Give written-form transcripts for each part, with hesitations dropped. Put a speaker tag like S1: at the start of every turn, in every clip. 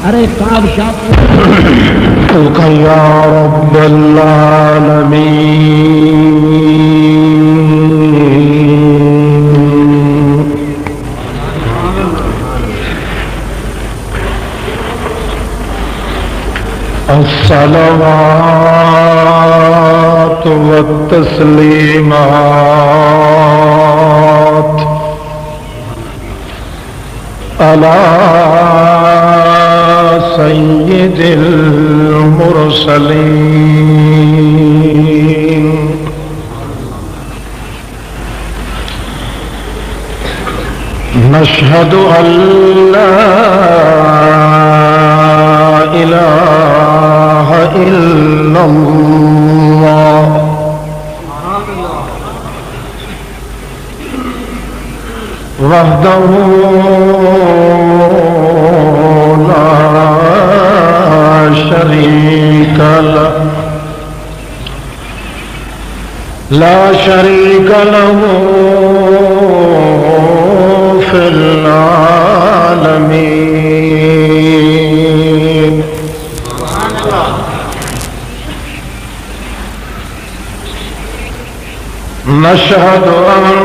S1: ارے کعب شاہ
S2: یا رب العالمین الصلوات والتسلیمات علی سید المرسلین نشہد ان لا الہ الا اللہ وحدہ لا شریک لہ فی العالمین نشہد ان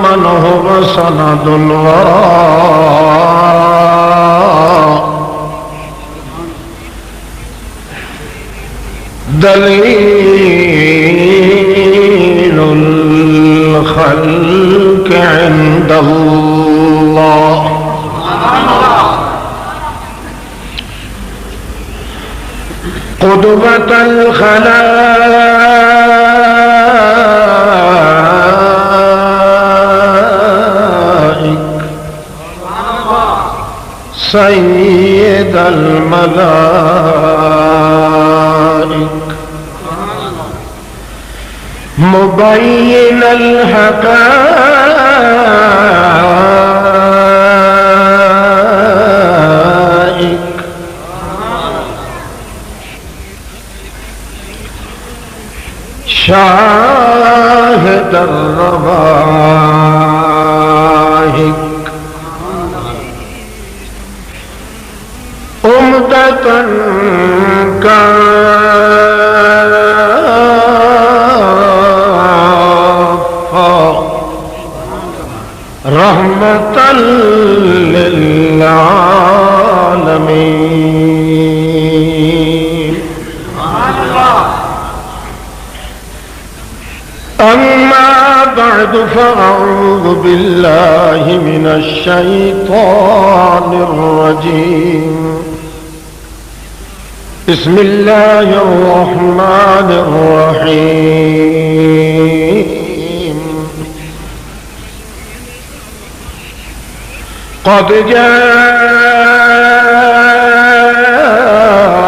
S2: من هو سند الوراء دلیل الخلق عند اللہ قدوة الخلائق سید الملائک مبین الحقائق شاہد الرواہق عمدتاً کافا رحمتاً للعالمین أما بعد فأعوذ بالله من الشيطان الرجيم بسم الله الرحمن الرحيم قد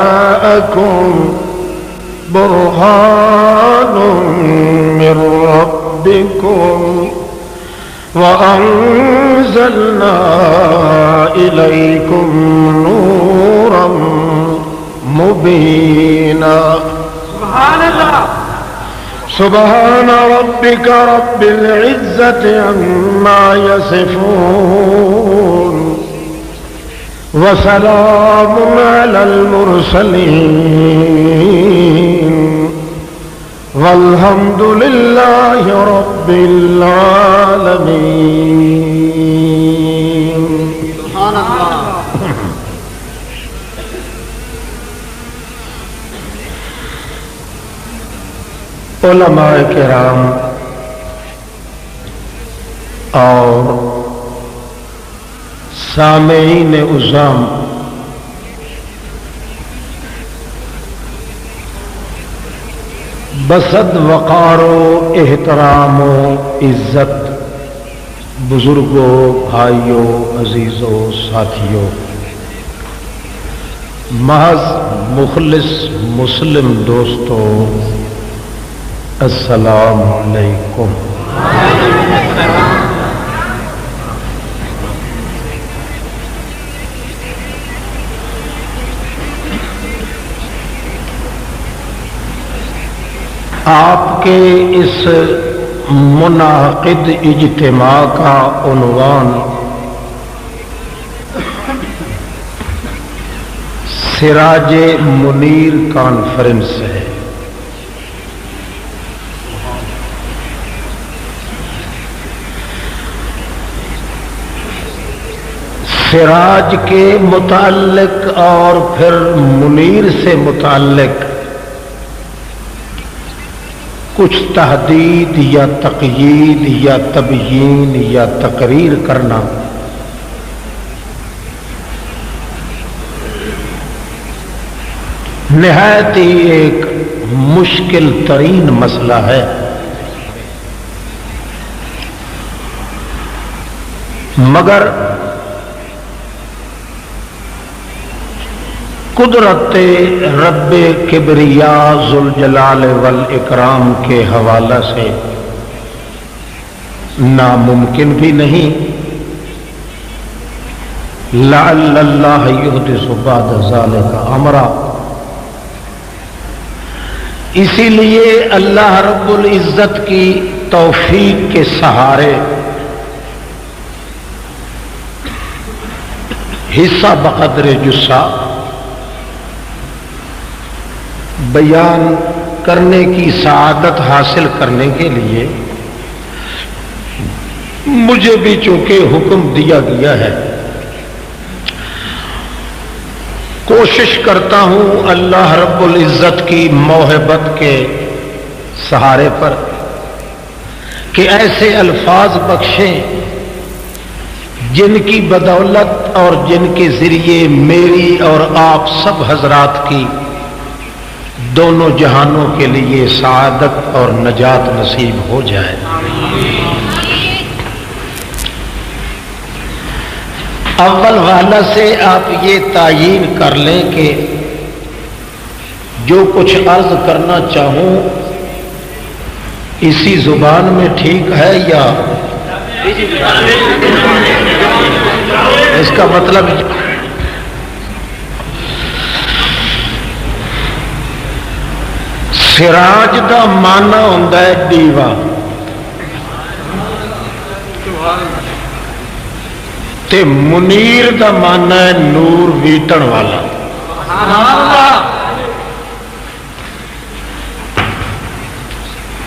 S2: جاءكم برهان من ربكم وأنزلنا إليكم نورا مبينا سبحان الله سبحان ربك رب العزة عما يصفون وسلام على المرسلين والحمد لله رب العالمين سبحان الله علماء کرام اور سامعین عظام بسد وقار و احترام و عزت بزرگوں بھائیوں عزیزوں ساتھیوں محض مخلص مسلم دوستوں السلام علیکم. آپ کے اس منعقد اجتماع کا عنوان سراج منیر کانفرنس ہے۔ سراج کے متعلق اور پھر منیر سے متعلق کچھ تحدید یا تقیید یا تبیین یا تقریر کرنا نہایت ہی ایک مشکل ترین مسئلہ ہے، مگر قدرت رب کبریا ذوالجلال والاکرام کے حوالہ سے ناممکن بھی نہیں۔ لعل اللہ یحدث بعد ذلک امرا، اسی لیے اللہ رب العزت کی توفیق کے سہارے حصہ بقدر جسہ بیان کرنے کی سعادت حاصل کرنے کے لیے مجھے بھی چونکہ حکم دیا گیا ہے، کوشش کرتا ہوں اللہ رب العزت کی موہبت کے سہارے پر کہ ایسے الفاظ بخشیں جن کی بدولت اور جن کے ذریعے میری اور آپ سب حضرات کی دونوں جہانوں کے لیے سعادت اور نجات نصیب ہو جائے۔ اول والا سے آپ یہ تعیین کر لیں کہ جو کچھ عرض کرنا چاہوں اسی زبان میں ٹھیک ہے یا اس کا مطلب سراج دا مانا ہوندا ہے دیوا، تے منیر دا مانا ہے نور ویٹن والا۔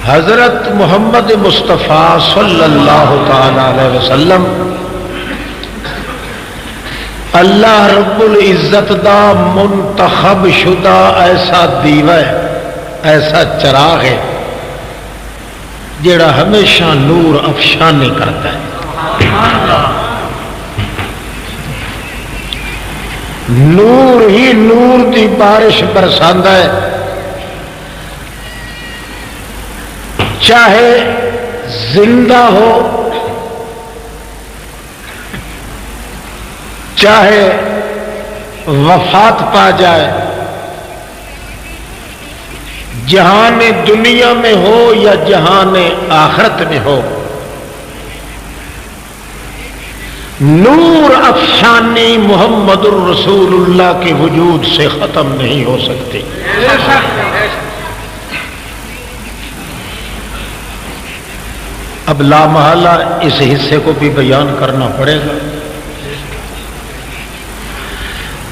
S2: حضرت محمد مصطفیٰ صلی اللہ تعالی علیہ وسلم اللہ رب العزت دا منتخب شدہ ایسا دیوا ہے، ایسا چراغ ہے جڑا ہمیشہ نور افشانی کرتا ہے۔ نور ہی نور دی بارش برساندا ہے، چاہے زندہ ہو چاہے وفات پا جائے، جہان دنیا میں ہو یا جہان آخرت میں ہو، نور افشانی محمد الرسول اللہ کے وجود سے ختم نہیں ہو سکتی۔ اب لا محالہ اس حصے کو بھی بیان کرنا پڑے گا۔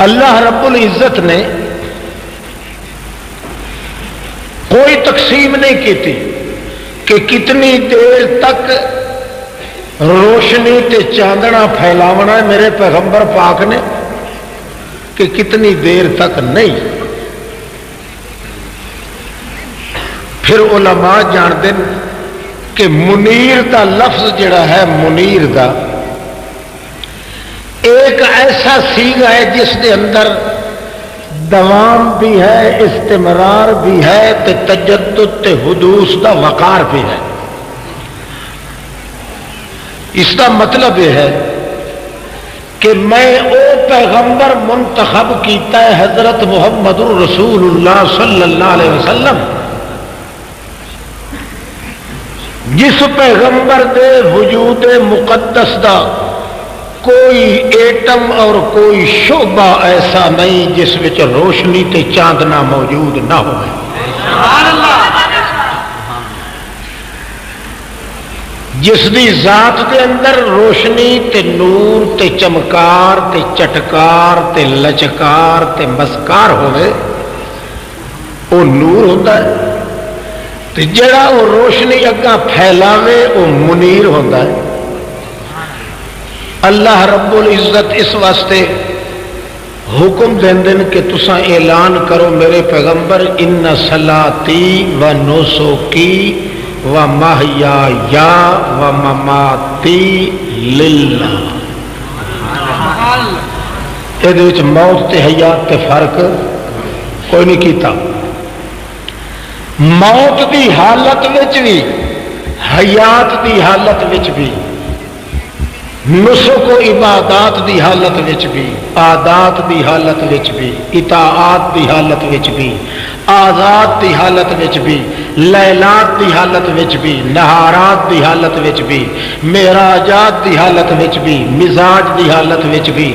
S2: اللہ رب العزت نے کوئی تقسیم نہیں کی تھی کہ کتنی دیر تک روشنی تے چاندنا پھیلاونا ہے میرے پیغمبر پاک نے، کہ کتنی دیر تک نہیں۔ پھر علماء جان دیں کہ منیر دا لفظ جڑا ہے، منیر دا ایک ایسا سیغہ ہے جس کے اندر دوام بھی ہے، استمرار بھی ہے، تے تجدد تے حدوث دا وقار بھی ہے۔ اس کا مطلب یہ ہے کہ میں او پیغمبر منتخب کیتا ہے حضرت محمد الرسول اللہ صلی اللہ علیہ وسلم، جس پیغمبر دے وجود مقدس دا کوئی ایٹم اور کوئی شعبہ ایسا نہیں جس وچ روشنی تے چاندنا موجود نہ ہو۔ جس دی ذات دے اندر روشنی تے نور تے چمکار تے چٹکار تے لچکار تے مسکار ہوئے وہ نور ہوتا ہے، تے جڑا وہ روشنی اگاں پھیلاوے وہ منیر ہوتا ہے۔ اللہ رب العزت اس واسطے حکم دین کہ تساں اعلان کرو میرے پیغمبر ان صلاتی و نسکی و محیایا و مماتی للہ۔ یہ موت تے حیات تے فرق کوئی نہیں کیتا۔ موت دی حالت وچ بھی حیات دی حالت وچ بھی نسک و عبادات دی حالت وچ بھی عادات دی حالت وچ بھی اطاعات دی حالت وچ بھی آزاد دی حالت وچ بھی لیلات دی حالت وچ بھی نہارات دی حالت وچ بھی معراجات دی حالت وچ بھی مزاج دی حالت وچ بھی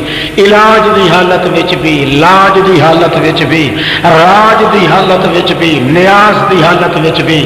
S2: علاج دی حالت وچ بھی لاج دی حالت وچ بھی راج دی حالت وچ بھی نیاز دی حالت وچ بھی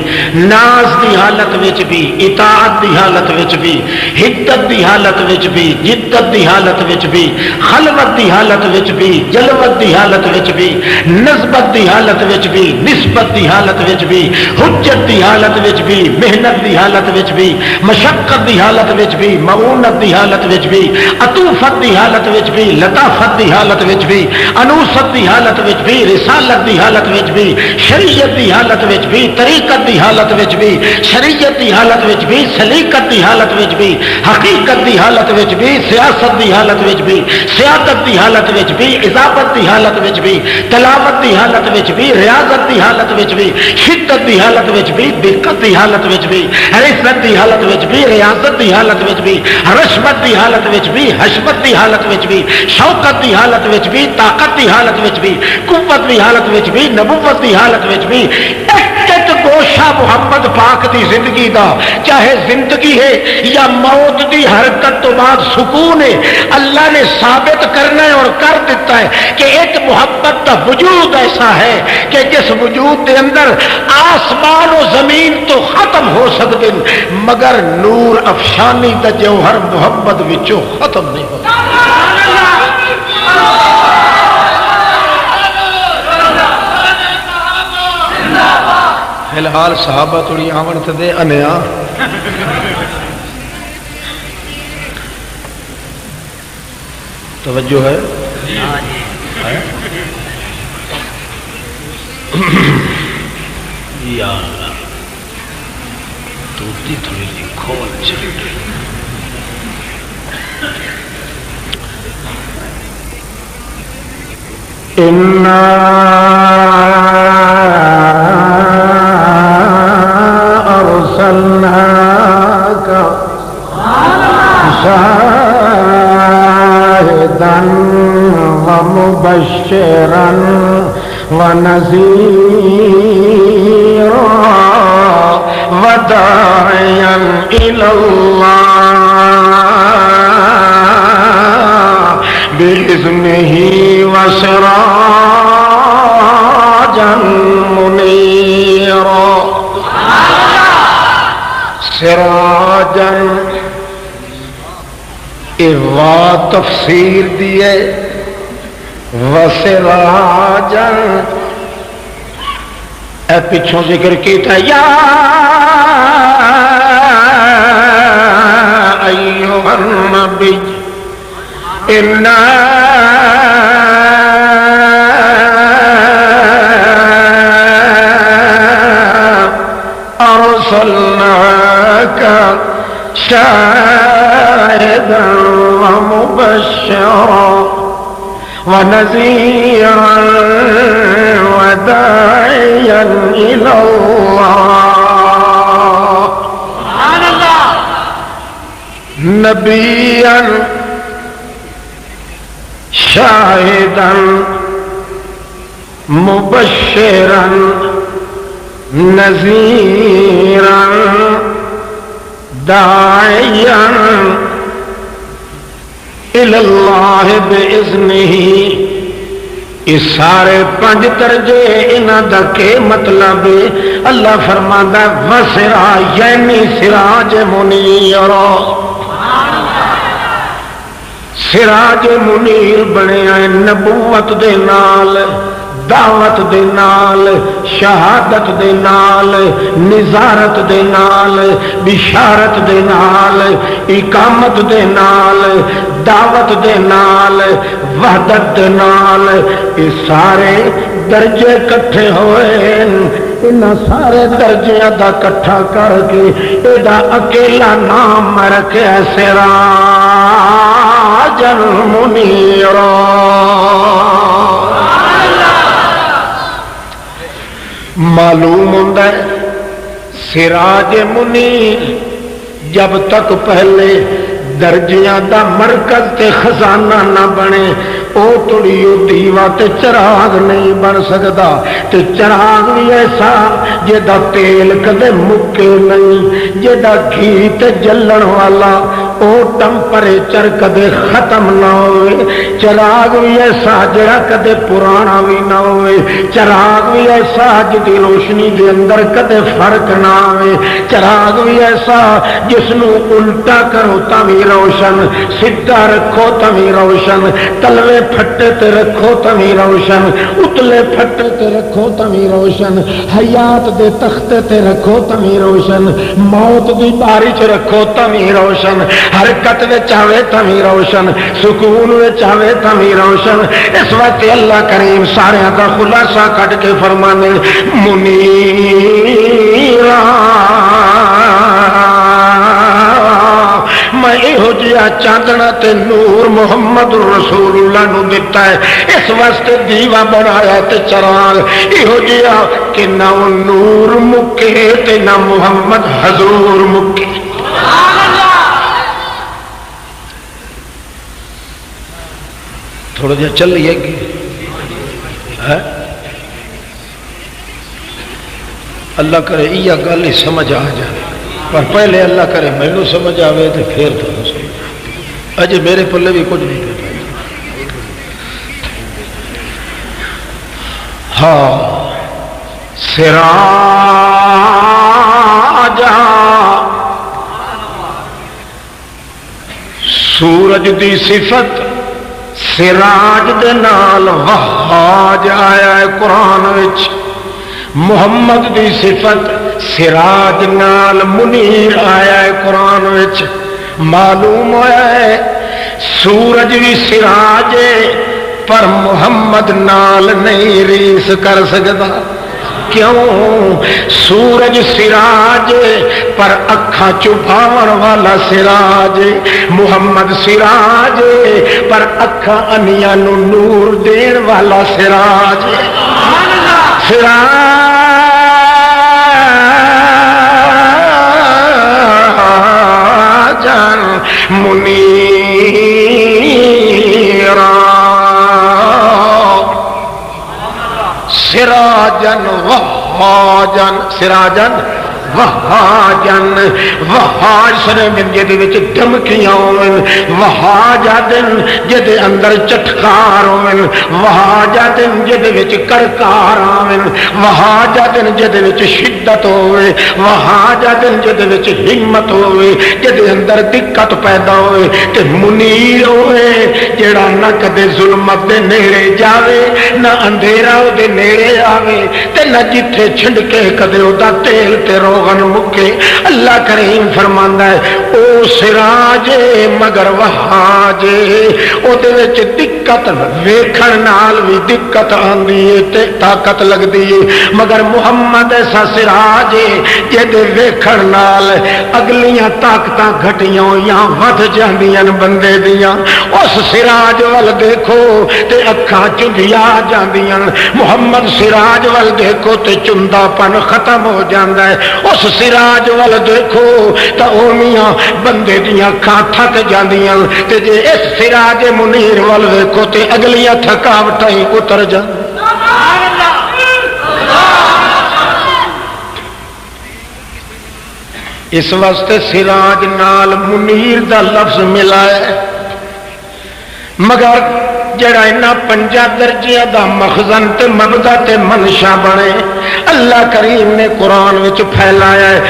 S2: ناز دی حالت وچ بھی اطاعت دی حالت وچ بھی حدت دی حالت وچ بھی جدت دی حالت وچ بھی خلوت دی حالت وچ بھی جلوت دی حالت وچ بھی نسبت دی حالت وچ بھی نسبت دی حالت وچ بھی حجت دی حالت وچ بھی محنت دی حالت وچ بھی مشقت دی حالت وچ بھی معونت دی حالت وچ بھی عطوفت دی حالت وچ بھی لطافت دی حالت وچ بھی انوست دی حالت وچ بھی رسالت دی حالت وچ بھی شریعت دی حالت وچ بھی طریقت دی حالت وچ بھی شریعت دی حالت وچ بھی سلیقت دی حالت وچ بھی حقیقت دی حالت وچ بھی سیاست دی حالت وچ بھی سیادت دی حالت وچ بھی اضافت دی حالت وچ بھی تلاوت دی حالت وچ بھی ریاضت دی حالت وچ بھی شدت دی حالت وچ بھی دقت دی حالت وچ بھی رفت دی حالت وچ بھی ریاضت دی حالت وچ بھی رشوت دی حالت وچ بھی حشمت دی حالت وچ بھی شوکت دی حالت وچ بھی طاقت دی حالت وچ بھی قوت دی حالت وچ بھی نبوت دی حالت وچ بھی ایک گوشہ محمد پاک دی زندگی دا چاہے زندگی ہے یا موت دی حرکت تو بعد سکون ہے، اللہ نے ثابت کرنا ہے اور کر دیتا ہے کہ ایک محبت کا وجود ایسا ہے کہ جس وجود کے اندر آسمان و زمین تو ختم ہو سکتے مگر نور افشانی کا جوہر محبت وچوں ختم نہیں ہوتا۔ فی الحال صحابہ تھوڑی آمن تے دے انیا توجہ ہے یا اللہ توتی تھوڑی جی کھول چلی اِنَّا أرسلناك شاهدا ومبشرا ونذيرا وداعيا إلى الله بإذنه وسراجا منيرا۔ سراجن اوا تفسیر دیے وسراجن اے پچھوں ذکر کیتا یا ایھا النبی انا ارسلناک شاهدا ومبشرا ونذيرا وداعيا إلى الله سبحان الله نبيا شاهدا مبشرا نذيرا داعيا إلى الله بإذنه یہ سارے 5 درجے انہاں دا کے مطلب اللہ فرماندا وسرا یعنی سراج منیر سراج منیر بنیا نبوت دے نال دعوت دے نال شہادت دے نال نظارت دے نال بشارت دے نال اقامت دے نال دعوت دے نال وحدت دے نال یہ سارے درجے کٹھے ہوئے ان سارے درجیاں دا کٹھا کر کے ادا اکیلا نام رکھے سراج منیر معلوم ہوتا ہے سراج منیر جب تک پہلے درجیاں دا مرکز تے خزانہ نہ بنے او تھوڑی دیوا تے چراغ نہیں بن سکتا تے چراغ بھی ایسا جدا تیل کدے مکے نہیں جدا گھی تے جلن والا او ٹمپریچر کدے ختم نہ ہوئے چراغ بھی ایسا جڑا کدے پرانا بھی نہ ہوئے چراغ بھی ایسا جدی روشنی دے اندر کدے فرق نہ ہوئے چراغ بھی ایسا جس نو الٹا کرو تا بھی روشن سیدھا رکھو تا بھی روشن تلوے پھٹے تے رکھو تا بھی روشن اتلے پھٹے تے رکھو تا بھی روشن حیات دے تختے تے رکھو تا بھی روشن موت دی باری چ رکھو تا بھی روشن حرکت میں چاہے تمی روشن سکون میں چاہے تمی روشن اس وقت اللہ کریم سارے کا خلاصہ کٹ کے فرمانے منیرا میں یہو جہا چاندنا تے نور محمد رسول اللہ نو دیتا ہے اس واسطے دیوا بنایا تے چراغ یہو جہا کہ نہ نور مکے تے نہ محمد حضور مکے تھوڑا جہا چل لیے گی اللہ کرے یہ گل ہی سمجھ آ جائے پر پہلے اللہ کرے مینو سمجھ آئے تو پھر تو اجے میرے پلے بھی کچھ نہیں پتا ہاں سراجا سورج دی صفت سراج دے نال وہاج آیا ہے قرآن وچ محمد دی صفت سراج نال منیر آیا ہے قرآن وچ معلوم ہوا ہے سورج بھی سراج ہے پر محمد نال نہیں ریس کر سکتا کیوں سورج سراج پر اکھاں چپاون والا سراج محمد سراج پر اکھاں انیاں نو نور دین والا سراج سراجن منیرا سراجن وہاجن سراجن وہاجن وہاج سر جدے وچ دھمکیاں ہوئن وہاجا دن جدے اندر چٹکار ہوئن وہاجا دن جدے وچ کرکار آوین وہاجا دن جدے وچ شدت ہوئے وہاجا دن جدے وچ ہمت ہوئے جدے اندر دقت پیدا ہوئے تے منیر ہوئے جڑا نہ کدے ظلمت دے نیڑے جاوے نہ اندھیرا او دے نیڑے آوے تے نہ جتھے چھنڈکے کدے او دا تیل تے روغن مکے اللہ کریم فرماندا ہے او سراج مگر وہاج او دے وچ دقت ویکھن نال وی دقت آندی ہے تے طاقت لگدی ہے مگر محمد ایسا سراج جے ویکھن نال اگلیاں طاقتاں گھٹیاں یا ود جاندیاں بندے دیاں اس سراج ول دیکھو تے اکھاں چندیا جاندیاں محمد سراج ول دیکھو تے چندا پن ختم ہو جاندا ہے اس سراج ول دیکھو تا اومیاں بندے دیاں اکھاں تھک جاندیاں تے جے اس سراج منیر ول دیکھو تے اگلیاں تھکاوٹاں اتر جان اس واسطے سراج نال منیر دا لفظ ملا ہے مگر جڑا انہاں پنجا درجیاں دا مخزن تے مبدا تے منشا بنے اللہ کریم نے قرآن وچ پھیلایا ہے۔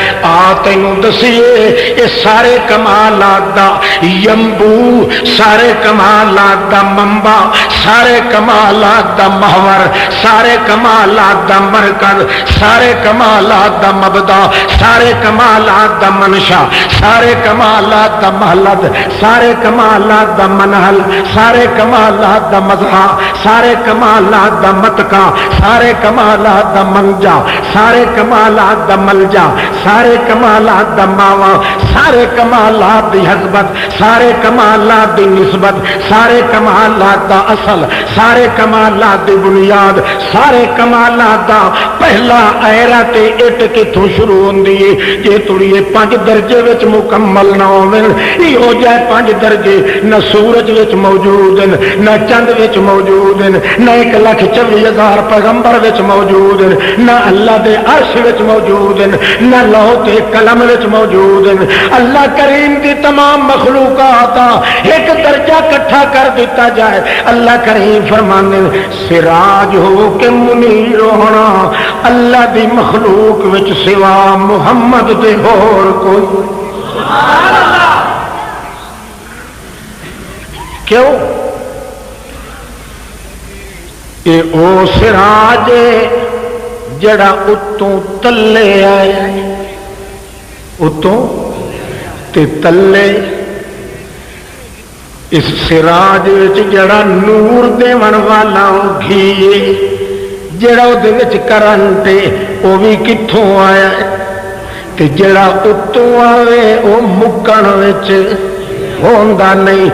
S2: تینوں دسیے یہ سارے کمالات دا ینبوع، سارے کمالات دا منبع، سارے کمالات دا محور، سارے کمالات دا مرکز، سارے کمالات دا مبدا، سارے کمالات دا منشا، سارے کمالات دا محلد، سارے کمالات دا منحل، سارے کمالات دا مزحا، سارے کمالات دا متکا، سارے کمالات دا منجا، سارے کمالات دا ملجا، سارے کمالات دا ماوا، سارے کمالات دی حسبت، سارے کمالات دی نسبت، سارے کمالات دا اصل، سارے کمالات دی بنیاد، سارے کمالات دا پہلا ایرا تے اٹ کتوں شروع ہوندی ہے جے تڑیے 5 درجے وچ مکمل نہ ہوویں یہ ہو جائے 5 درجے نہ سورج وچ موجود ہیں نہ چند وچ موجود ہیں نہ 1,24,000 پیغمبر وچ موجود ہیں نہ اللہ دے عرش وچ موجود ہیں نہ لوح تے قلم وچ موجود ہیں اللہ کریم دی تمام مخلوقات ایک درجہ کٹھا کر دیتا جائے اللہ کریم فرمانے سراج ہو کے منیر ہونا اللہ دی مخلوق وچ سوا محمد دے اور کوئی سبحان اللہ کیوں اے او سراج جڑا اتوں تلے آیا اتوں تے تلے اس سراج وچ جڑا نور دیون والا گھی جڑا دے وچ کرنٹ او بھی کتھوں آیا تے جڑا اتوں آوے او مکن وچ ہوندا نہیں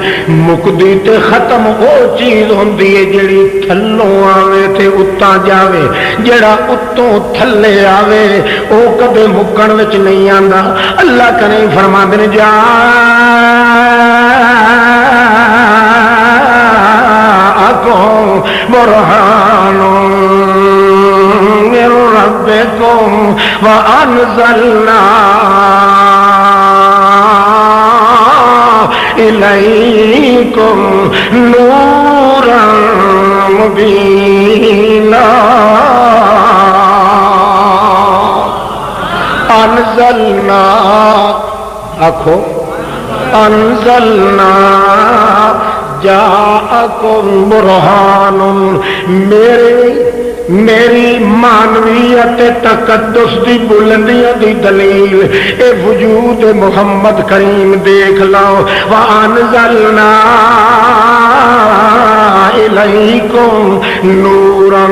S2: مکدی تے ختم او چیز ہوندی ہے جڑی تھلوں آوے تے اتاں جاوے جڑا اتوں تھلے آوے او کبھی مکن وچ نہیں آندا اللہ کریم فرماندے نے جا برہان من ربکم وانزلنا الیکم نورا مبینا انزلنا آکھو انزلنا جاءکم برہان میری مانویت تقدس دی بلندیاں دی دلیل اے وجود محمد کریم دیکھ لو وانزلنا الیکم نورا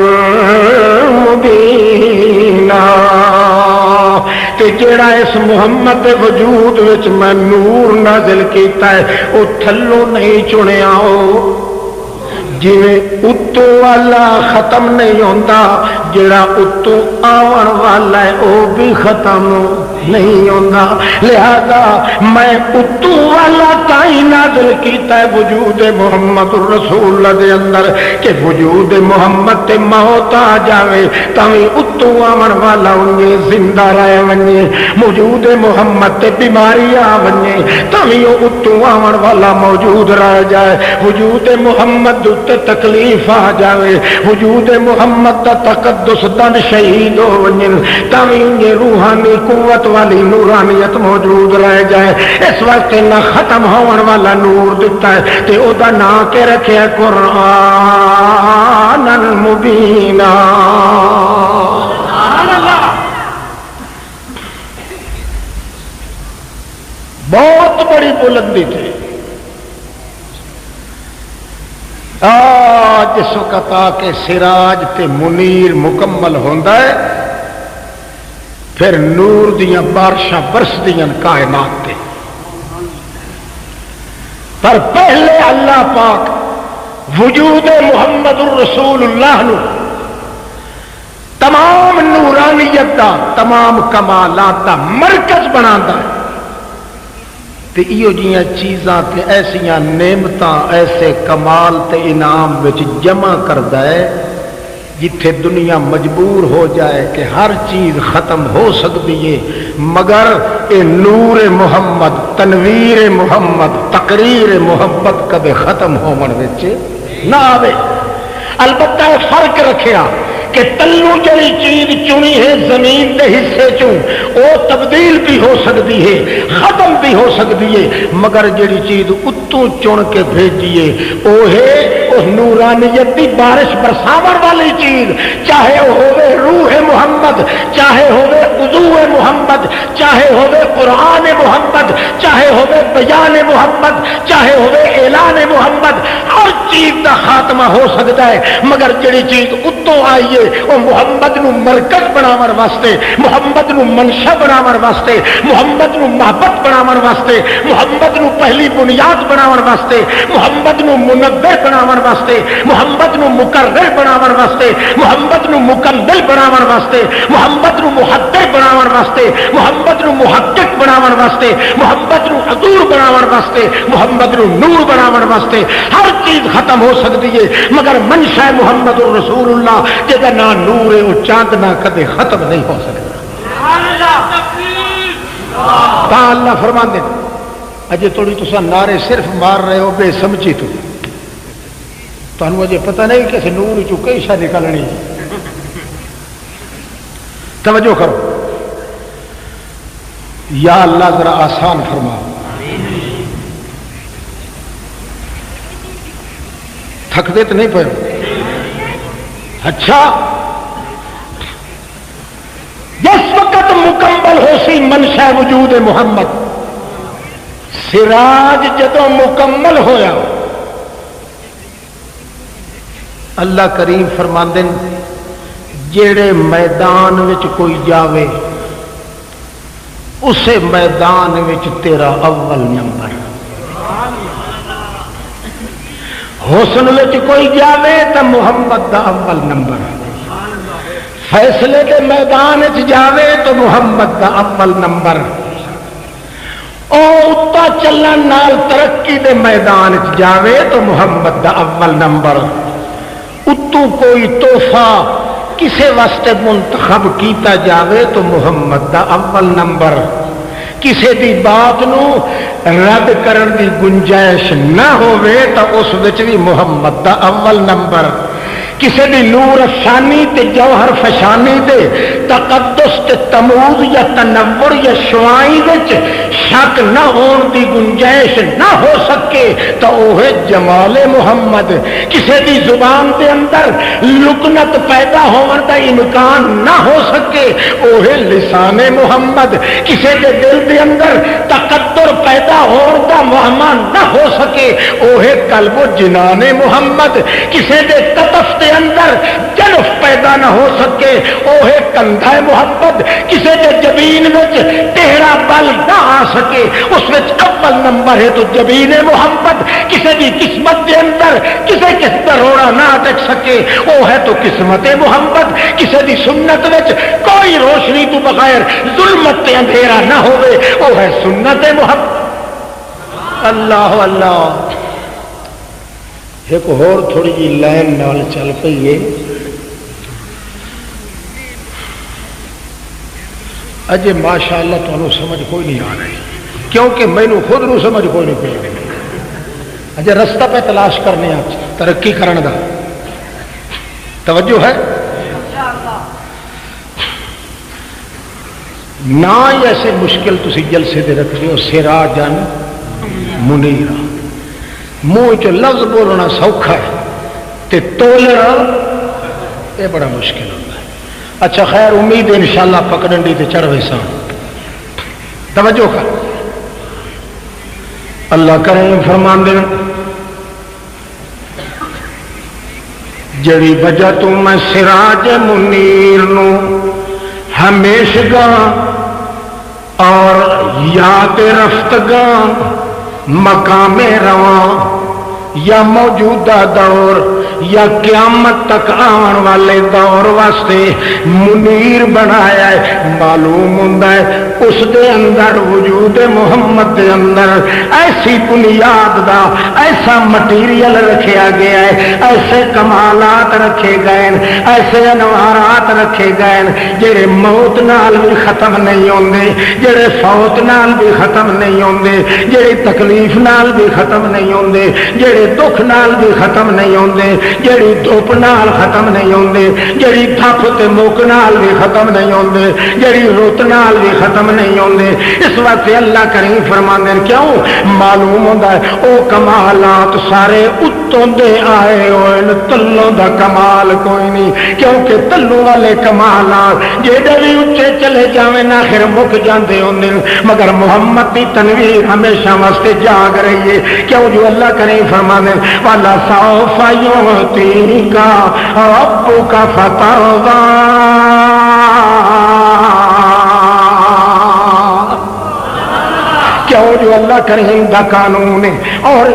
S2: مبینا تے جڑا اس محمد دے وجود وچ میں نور نازل کیتا ہے او تھلوں نہیں چنیا ہو جویں اتوں والا ختم نہیں ہوتا جڑا اتوں آون والا ہے وہ بھی ختم نہیں ہوتا لہذا میں اتوں والا تائی نازل کیتا ہے وجود محمد الرسول اللہ دے اندر کہ وجود محمد تے موت آ جاوے تاویں اتوں آون والا انہیں زندہ رہ ونجے وجود محمد تے بیماری آ ونجے تاویں اتوں آون والا موجود رہ جائے وجود محمد تکلیف آ جاوے وجود محمد دا تقدس دن شہید ہو ونجن تاویں روحانی قوت والی نورانیت موجود رہ جائے اس وقت نہ ختم ہون والا نور دیتا ہے تے او دا نام کے رکھے قرآن مبینا بہت بڑی بلندی تھی جس وقت آ کے سراج تے منیر مکمل ہوتا ہے پھر نور دیاں بارشاں برسدیاں کائنات تے پر پہلے اللہ پاک وجود محمد الرسول اللہ نو تمام نورانیت دا تمام کمالات دا مرکز بناتا ہے تے ایو جیاں چیزاں تے ایسیاں نعمتاں ایسے کمال تے انعام وچ جمع کردا ہے جتھے دنیا مجبور ہو جائے کہ ہر چیز ختم ہو سکتی ہے مگر اے نور محمد، تنویر محمد، تقریر محمد کبھی ختم ہون وچ نہ آوے۔ البتہ فرق رکھیا کہ تلو جڑی چیز چنی ہے زمین دے حصے چوں وہ تبدیل بھی ہو سکتی ہے، ختم بھی ہو سکتی ہے، مگر جڑی چیز اتوں چن کے بھیجیے وہ ہے اس نورانیت دی بارش برساون والی چیز، چاہے وہ ہوے روح محمد، چاہے ہوے وضو محمد، چاہے ہوے قرآن محمد، چاہے ہوے بیان محمد، چاہے ہوے اعلان محمد، ہر چیز دا خاتمہ ہو سکتا ہے، مگر جڑی چیز اتوں آئی ہے وہ محمد نو مرکز بناون واسطے، محمد نو منشا بناون واسطے، محمد نو محبت بناون واسطے، محمد نو پہلی بنیاد بناون واسطے، محمد نو منور بناون واسطے، محمد نو مقرر بناون واسطے، محمد نو مکمل بناون واسطے، محمد نو محدث بناون واسطے، محمد نو محقق بناون واسطے، محمد نو حضور بناون واسطے، محمد نو نور بناون واسطے ہر چیز ختم ہو سکتی ہے، مگر منشا محمد رسول اللہ جہاں نہ نور ہے وہ چاند نہ کدے ختم نہیں ہو سکتا۔ اللہ فرماندے اجے تھوڑی تسا نعرے صرف مار رہے ہو بے سمجھی تو اجے پتہ نہیں کہ نور چو کئی شاہ نکلنی۔ توجہ کرو، یا اللہ ذرا آسان فرما، تھکتے تو نہیں پے؟ اچھا جس وقت مکمل ہو سی منشا وجود محمد، سراج جدوں مکمل ہویا، اللہ کریم فرماندے جیڑے میدان وچ کوئی جاوے اسے میدان وچ تیرا اول نمبر، حسن وچ کوئی جاوے تو محمد دا اول نمبر، فیصلے کے میدان وچ جاوے تو محمد دا اول نمبر، او اتا چلن نال ترقی دے میدان وچ جاوے تو محمد دا اول نمبر، اتو کوئی تحفہ کسے واسطے منتخب کیتا جاوے تو محمد دا اول نمبر، کسے دی بات نو رد کرن دی گنجائش نہ ہوئے تو اس وچ بھی محمد دا اول نمبر، کسے دی نور افشانی تے جوہر فشانی تے تقدس تے تموز یا تنور یا شوائی وچ شک نہ ہون دی گنجائش نہ ہو سکے تو اوہ جمال محمد، کسے دی زبان دے اندر لکنت پیدا ہون دا امکان نہ ہو سکے اوہ لسان محمد، کسے دے دل دے اندر تقدر پیدا ہون دا مہمان نہ ہو سکے اوہ قلب و جنان محمد، کسے دے کتف دے اندر جنف پیدا نہ ہو سکے اوہ کندھا محمد، کسے دے جبین وچ ٹیڑھا بل نہ آ سکے اس وچ اول نمبر ہے تو جبین محمد، کسے دی قسمت دے اندر کسے کس دروڑا نہ اٹک سکے وہ ہے تو قسمت محمد، کسے دی سنت وچ کوئی روشنی تو بغیر ظلمت تے اندھیرا نہ ہوئے وہ ہے سنت محمد۔ اللہ اللہ، ایک اور تھوڑی جی لائن نال چل پئی ہے، اجے ماشاء اللہ تمہیں سمجھ کوئی نہیں آ رہی کیونکہ مینو خود نو سمجھ کوئی نہیں پی، اجے رستہ پہ تلاش کرنے ترقی کرنے کا توجہ ہے نہ ہی ایسے مشکل تسی جلسے دے رکھ دیو سراجن منیرا، منہ چ لفظ بولنا سوکھا ہے تے تولنا یہ بڑا مشکل ہوتا ہے۔ اچھا خیر امید ہے انشاءاللہ پکڑن دی تے چڑھ ویسا، توجہ کر، اللہ کریم فرمان دے جڑی وجہ تو میں سراج منیر نو ہمیشگا اور یاد رفتگا مقام رواں یا موجودہ دور یا قیامت تک آن والے دور واسطے منیر بنایا ہے، معلوم ہوتا ہے اس دے اندر وجود محمد دے اندر ایسی بنیاد دا ایسا مٹیریل رکھیا گیا ہے، ایسے کمالات رکھے گئے، ایسے انوارات رکھے گئے جڑے موت نال بھی ختم نہیں ہوندے، جڑے فوت نال بھی ختم نہیں ہوندے، جڑے تکلیف نال بھی ختم نہیں ہوندے، جڑے دکھ نال بھی ختم نہیں ہوندے، جڑی دھوپ نال ختم نہیں ہوندے، جڑی تھپ تے موک نال بھی ختم نہیں ہوندے، جڑی روت نال بھی ختم نہیں ہوندے۔ اس واسطے اللہ کریم فرماندے کیوں معلوم ہوندا ہے او کمالات سارے اتوں دے آئے ہوئے، تلوں دا کمال کوئی نہیں، کیونکہ تلوں والے کمالات جیڑے بھی اچھے چلے جاویں آخر مک جاندے ہوندے، مگر محمد دی تنویر ہمیشہ واسطے جاگ رہی ہے۔ کیوں جو اللہ کریم فرماندے والا سوف یعطیک ربک فترضی، کیوں جو اللہ کریم دا قانون ہے اور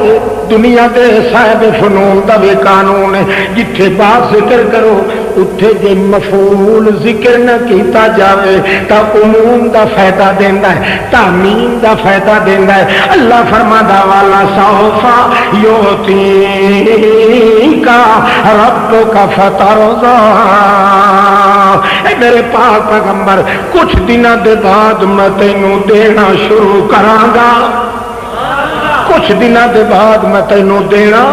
S2: دنیا دے صاحب فنون دا بھی قانون ہے، جتھے بات ذکر کرو اتھے جے مفعول ذکر نہ کیتا جاوے تا عموم دا فائدہ دیندا ہے، تعمیم دا فائدہ دیندا ہے۔ اللہ فرمادا والا سوف یعطیک ربک فترضی، اے میرے پاک پیغمبر کچھ دنوں دے بعد میں تینوں دینا شروع کراں گا، کچھ دنوں دے بعد میں تینوں دینا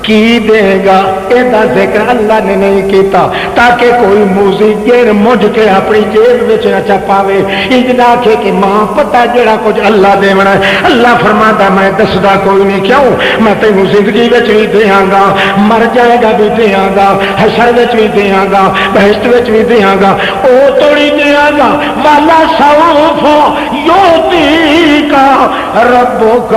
S2: کی دے گا۔ یہ ذکر اللہ نے نہیں کیتا تاکہ کوئی موزی گیر مجھ کے اپنی جیب میں نہ چپاوے، انج نہ آکھے کہ ماں پتہ جڑا کچھ اللہ دیونا ہے۔ اللہ فرماتا میں دسدا کوئی نہیں، کیوں میں تینوں زندگی وچ بھی دیاں گا، مر جائے گا بھی دیاں گا، حشر وچ بھی دیاں گا، بہشت وچ بھی دیاں گا، او توڑی دیاں گا۔ والا سوف یعطیک ربک،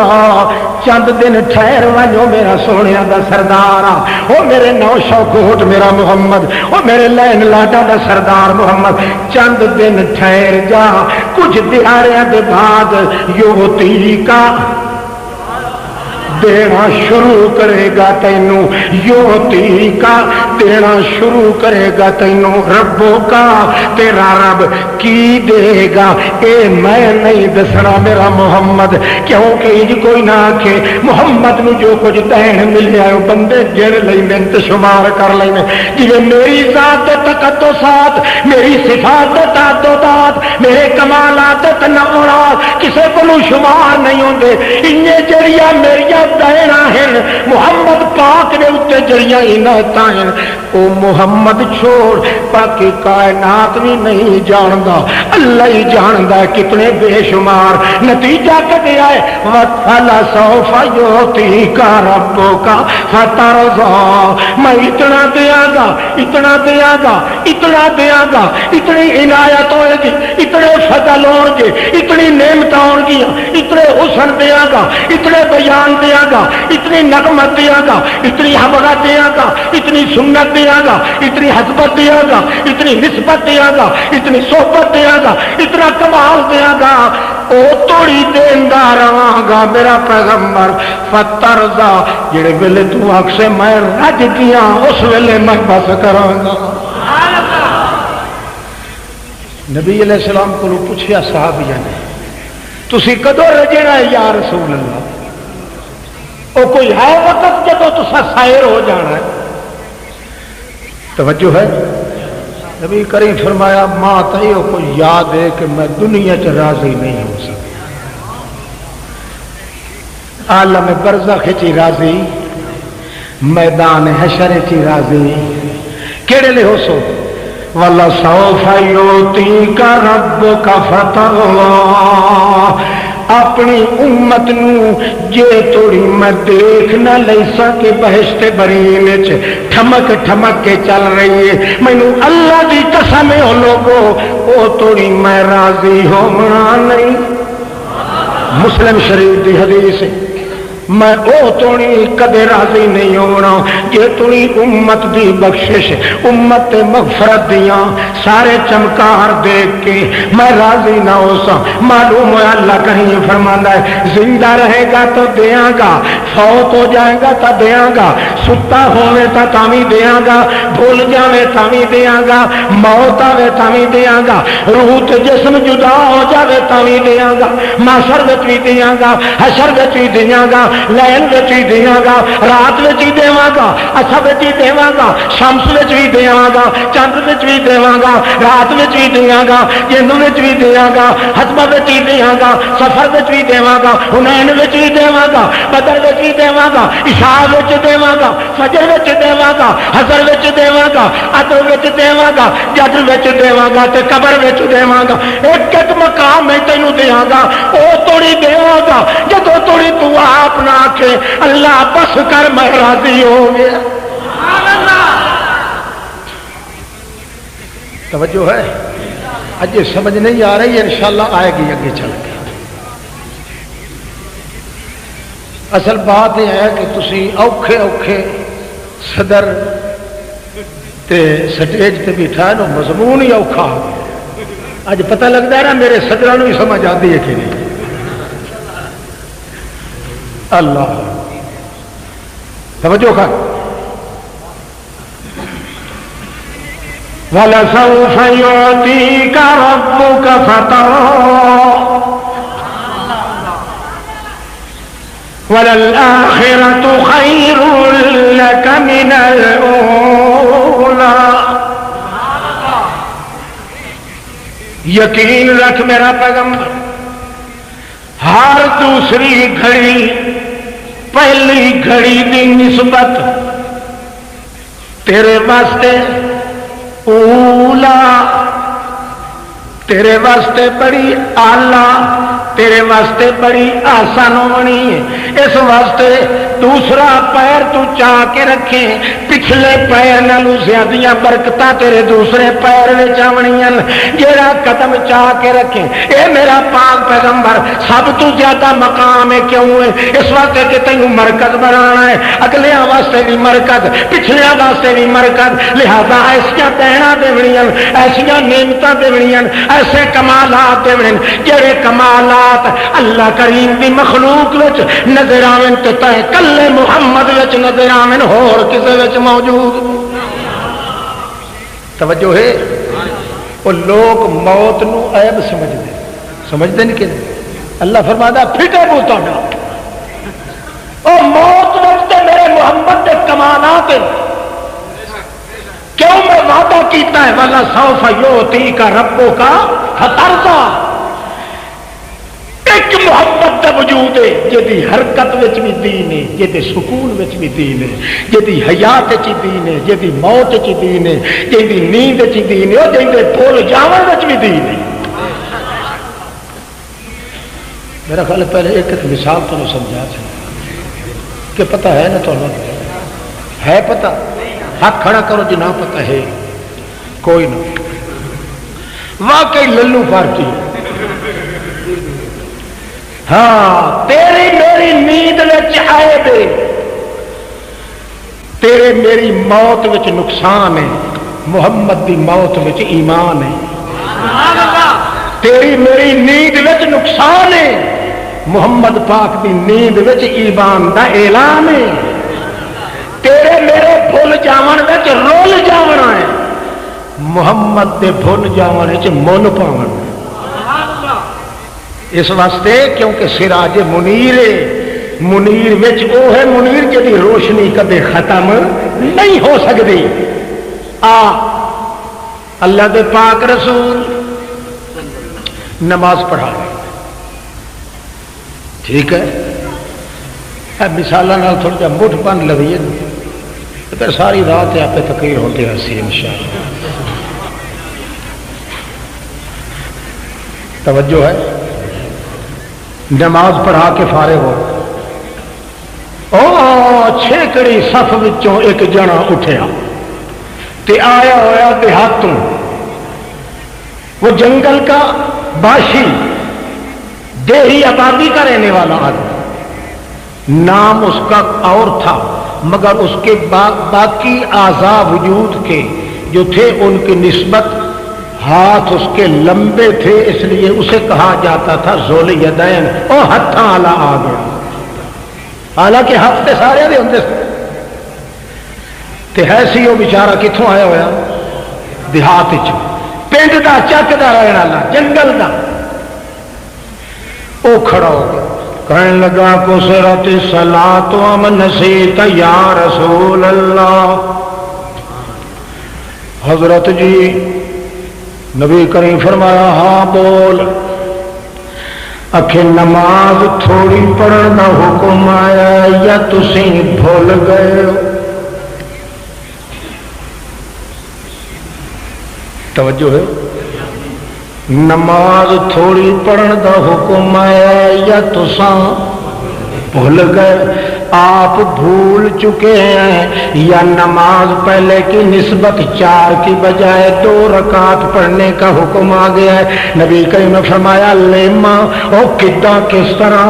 S2: چند دن ٹھہر ونجو میرا سونیا دا سردار، او میرے نو شوکوٹ میرا محمد، او میرے لین لاڈا دا سردار محمد، چند دن ٹھہر جا، کچھ دیہاریاں دے بعد یعطیک دینا شروع کرے گا تینوں، یعطیک دینا شروع کرے گا تینوں، ربو کا تیرا رب کی دے گا اے میں نہیں دسنا میرا محمد، کیونکہ انج کوئی نہ آکھے محمد نو جو کچھ دین ملیا ہے بندے گن لیندے تے شمار کر لیندے، جویں میری ذات تے تقدسات، میری صفات تے تعددات، میرے کمالات تے تنوعات کسے کولوں شمار نہیں ہوندے، انہیں جڑیاں میریاں دینا ہے محمد پاک نے اتنے جڑیاں عنایتاں ہیں، او محمد چھوڑ باقی کائنات بھی نہیں جاندا، اللہ ہی جاندا ہے کتنے بے شمار۔ نتیجہ کیا ہے وَقَالَ سَوْفَ يُعْطِيكَ رَبُّكَ فَتَرْضَىٰ، میں اتنا دیا گا، اتنا دیا گا، اتنا دیا گا، اتنی عنایت ہوئے گی، اتنے فضل ہوں گے، اتنی نعمت ہوں گی، اتنے حسن دیا گا، اتنے بیان دیا گا، اتنی نغمت دیا گا، اتنی حبرت دیا گا، اتنی سنت دیا گا، اتنی حسبت دیا گا، اتنی نسبت دیا گا، اتنی صحبت دیا گا، اتنا کمال دیا گا، او توڑی دیندا رہاں گا میرا پیغمبر فترضا، جڑے ویلے تو آکھ سے میں رج گیا اس ویلے میں بس کراں گا۔ نبی علیہ السلام کو پوچھیا صحابیہ نے تسی کدو رجنا ہے یا رسول اللہ؟ او کوئی ہے وقت جدو تسا سائر ہو جانا ہے؟ توجہ ہے؟ نبی کریم فرمایا ماں تیو کو یاد ہے کہ میں دنیا چ راضی نہیں ہو سکتا، عالم برزخ چی راضی، میدان حشر چی راضی، کیڑے لے ہو سو وَلَسَوْفَ يُعْطِيكَ رَبُّكَ فَتَرْضَىٰ، اپنی امت نو جے توڑی میں دیکھ نہ لئی سکے بہشت برین وچ ٹھمک ٹھمک کے چل رہی ہے، مینوں اللہ دی قسم ہے او لوگو او توڑی میں راضی ہونا نہیں۔ مسلم شریف دی حدیث ہے میں او توڑی کدے راضی نہیں ہونا جے توڑی امت دی بخشش امت مغفرت دیاں سارے چمکار دیکھ کے میں راضی نہ ہو سا معلوم ہے اللہ کریم فرماتا ہے زندہ رہے گا تو دیاں گا فوت ہو جائے گا تو دیاں گا ستا ہوئے تو تامی دیاں گا بھول جاوے تامی دیاں گا موت آوے تامی دیاں گا روح تے جسم جدا ہو جاوے تامی دیاں گا معاشر وچ بھی دیاں گا حشر وچ بھی دیاں گا لین وچ بھی دیاں گا رات وچ بھی دیواں گا اصل وچ بھی دیواں گا شمس وچ بھی دیواں گا چند وچ بھی دیواں گا رات وچ بھی دیاں گا جن وچ بھی دیاں گا حتمہ وچ بھی دیاں گا سفر وچ بھی دیواں گا حنین وچ بھی دیواں گا بدر وچ بھی دیواں گا عشاء وچ دیواں گا فجر وچ دیواں گا حضر وچ دیواں گا عطر وچ دیواں گا جدر وچ دیواں گا تے قبر وچ دیواں گا ایک ایک مقام میں تینوں دیاں گا او توڑی دیواں گا جدو توڑی تو آپ نہ آکھے اللہ بس کر میں راضی ہو گیا توجہ ہے اج سمجھ نہیں آ رہی انشاءاللہ آئے گی آگے چل کے اصل بات یہ ہے کہ تسی اوکھے اوکھے صدر تے سٹیج تے بیٹھا نو مضمون ہی اوکھا اج پتہ لگتا ہے نا میرے صدرہ نو ہی سمجھ آتی ہے کہ نہیں اللہ توجہ کر وَلَسَوْفَ يُعْطِيكَ رَبُّكَ فَتَرْضَىٰ وَلَلْآخِرَةُ خَيْرٌ لَكَ مِنَ الْأُولَىٰ یقین رکھ میرا پیغمبر ہر دوسری گھڑی پہلی گھڑی دی نسبت تیرے واسطے اولا تیرے واسطے بڑی آلہ تیرے واسطے بڑی آسان ہونی ہے اس واسطے دوسرا پیر تو چاہ کے رکھے پچھلے پیر نالوں زیادہ برکتاں تیرے دوسرے پیر وچ آونیاں جیڑا قدم چاہ کے رکھے اے میرا پاک پیغمبر سب تو زیادہ مقام ہے کیوں ہے اس واسطے کہ تینوں مرکز بنانا ہے اگلیاں واسطے بھی مرکز پچھلیاں واسطے بھی مرکز لہذا ایسیاں دہنا دیونیاں ایسیاں نعمتاں دیونیاں ایسے کمالات دیونے جڑے کمالات اللہ کریم دی مخلوق وچ نظر آویں تے تے کلے محمد وچ نظر آویں ہور کسے وچ موجود توجہ ہے وہ لوگ موت نو عیب سمجھتے نہیں کہ اللہ فرماتا پھٹے بو تہاڈا او موت وچ تے میرے محمد دے کمالات کیوں میں وعدہ کیتا ہے والا سوف یعطیک ربک فترضیٰ ایک محبت کا وجود ہے جدی حرکت وچ بھی دین ہے جدی سکون وچ بھی دین ہے جدی حیات وچ دین ہے جدی موت وچ دین ہے جدی نیند وچ دین ہے جدی بھول جاون وچ بھی دین ہے میرا خیال پہلے ایک مثال تو سمجھا کہ پتہ ہے نا تو ہے پتہ ہاتھ کھڑا کرو جی نہ پتہ ہے کوئی نہ واقعی للو پارٹی ہاں تیری میری نیند وچ آئے دے تیرے میری موت وچ نقصان ہے محمد دی موت وچ ایمان ہے تیری میری نیند وچ نقصان ہے محمد پاک دی نیند وچ ایمان دا اعلان ہے تیرے میرے بھول جاون وچ رول جاونا ہے محمد دے بھول جاون وچ مول پاون اس واسطے کیونکہ سراج منیر منیر وچ او ہے منیر جدی روشنی کبھی ختم نہیں ہو سکتی اللہ دے پاک رسول نماز پڑھا ٹھیک ہے مثال تھوڑا جا مٹھ بن لویے پھر ساری رات آپ تقریر ہوتی رہی انشاءاللہ توجہ ہے نماز پڑھا کے فارغ ہو او چھیکڑی صف وچوں ایک جنا اٹھیا تے آیا ہوا دیہاتوں وہ جنگل کا باشی دیہی آبادی کا رہنے والا آدمی نام اس کا اور تھا، مگر اس کے باقی اعضاء وجود کے جو تھے ان کی نسبت ہاتھ اس کے لمبے تھے، اس لیے اسے کہا جاتا تھا ذوال یدین، او ہتھاں والا آ گیا۔ حالانکہ ہاتھ تے سارے دے ہوندے تے ہے سی وہ بیچارہ کتوں آیا ہوا؟ دیہات پنڈ دا چک دا رہن والا، جنگل دا۔ وہ کھڑا ہو گیا، کہنے لگا کسرت الصلاۃ ام نسیت یا رسول اللہ۔ حضرت جی نبی کریم فرمایا ہاں بول۔ آخر نماز تھوڑی پڑھن کا حکم آیا یا تسی بھول گئے ہو؟ توجہ ہے، نماز تھوڑی پڑھن کا حکم آیا یا تساں بھول گئے؟ آپ بھول چکے ہیں یا نماز پہلے کی نسبت 4 کی بجائے 2 رکعت پڑھنے کا حکم آ گیا ہے؟ نبی کریم نے فرمایا لیما او کداں کس طرح؟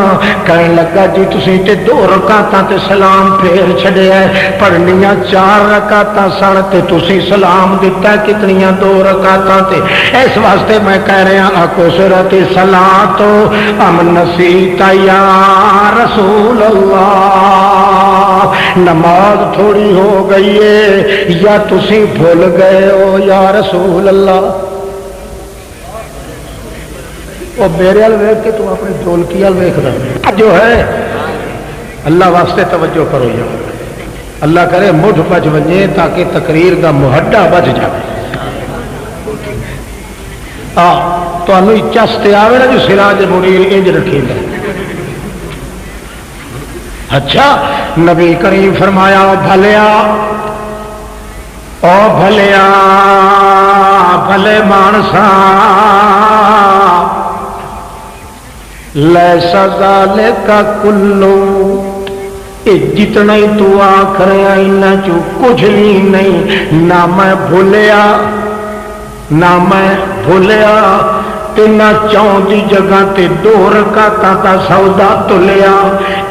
S2: کہنے لگا جی تسی تے 2 رکعتاں تے سلام پھیر چھڈیا ہے، پڑھنیاں 4 رکعتاں سن تے تسی سلام دتا کتنیاں 2 رکعتاں تے۔ اس واسطے میں کہہ رہا اکثرت الصلاۃ ام نسیت یا رسول اللہ، نماز تھوڑی ہو گئی ہے یا تسی بھول گئے ہو یا رسول اللہ؟ اور میرے وال ویکھ کے تم اپنی ڈولکی وال ویکھ رہا جو ہے۔ اللہ واسطے توجہ کرو یا اللہ کرے مٹھ بچ بنے تاکہ تقریر کا محڈا بچ جائے۔ تمہیں چستے آوے نا جو سراج منیر انج رکھی گا۔ اچھا نبی کریم فرمایا بھلیا او بھلیا بھلے مانسا لیسا ذالک کلو، جتنا ہی تو آکھ رہا انہاں چو کچھ بھی نہیں، نہ میں بھولیا نہ میں بھولیا تے نہ چون دی جگہ تے 2 رکعتاں دا سودا تلیا،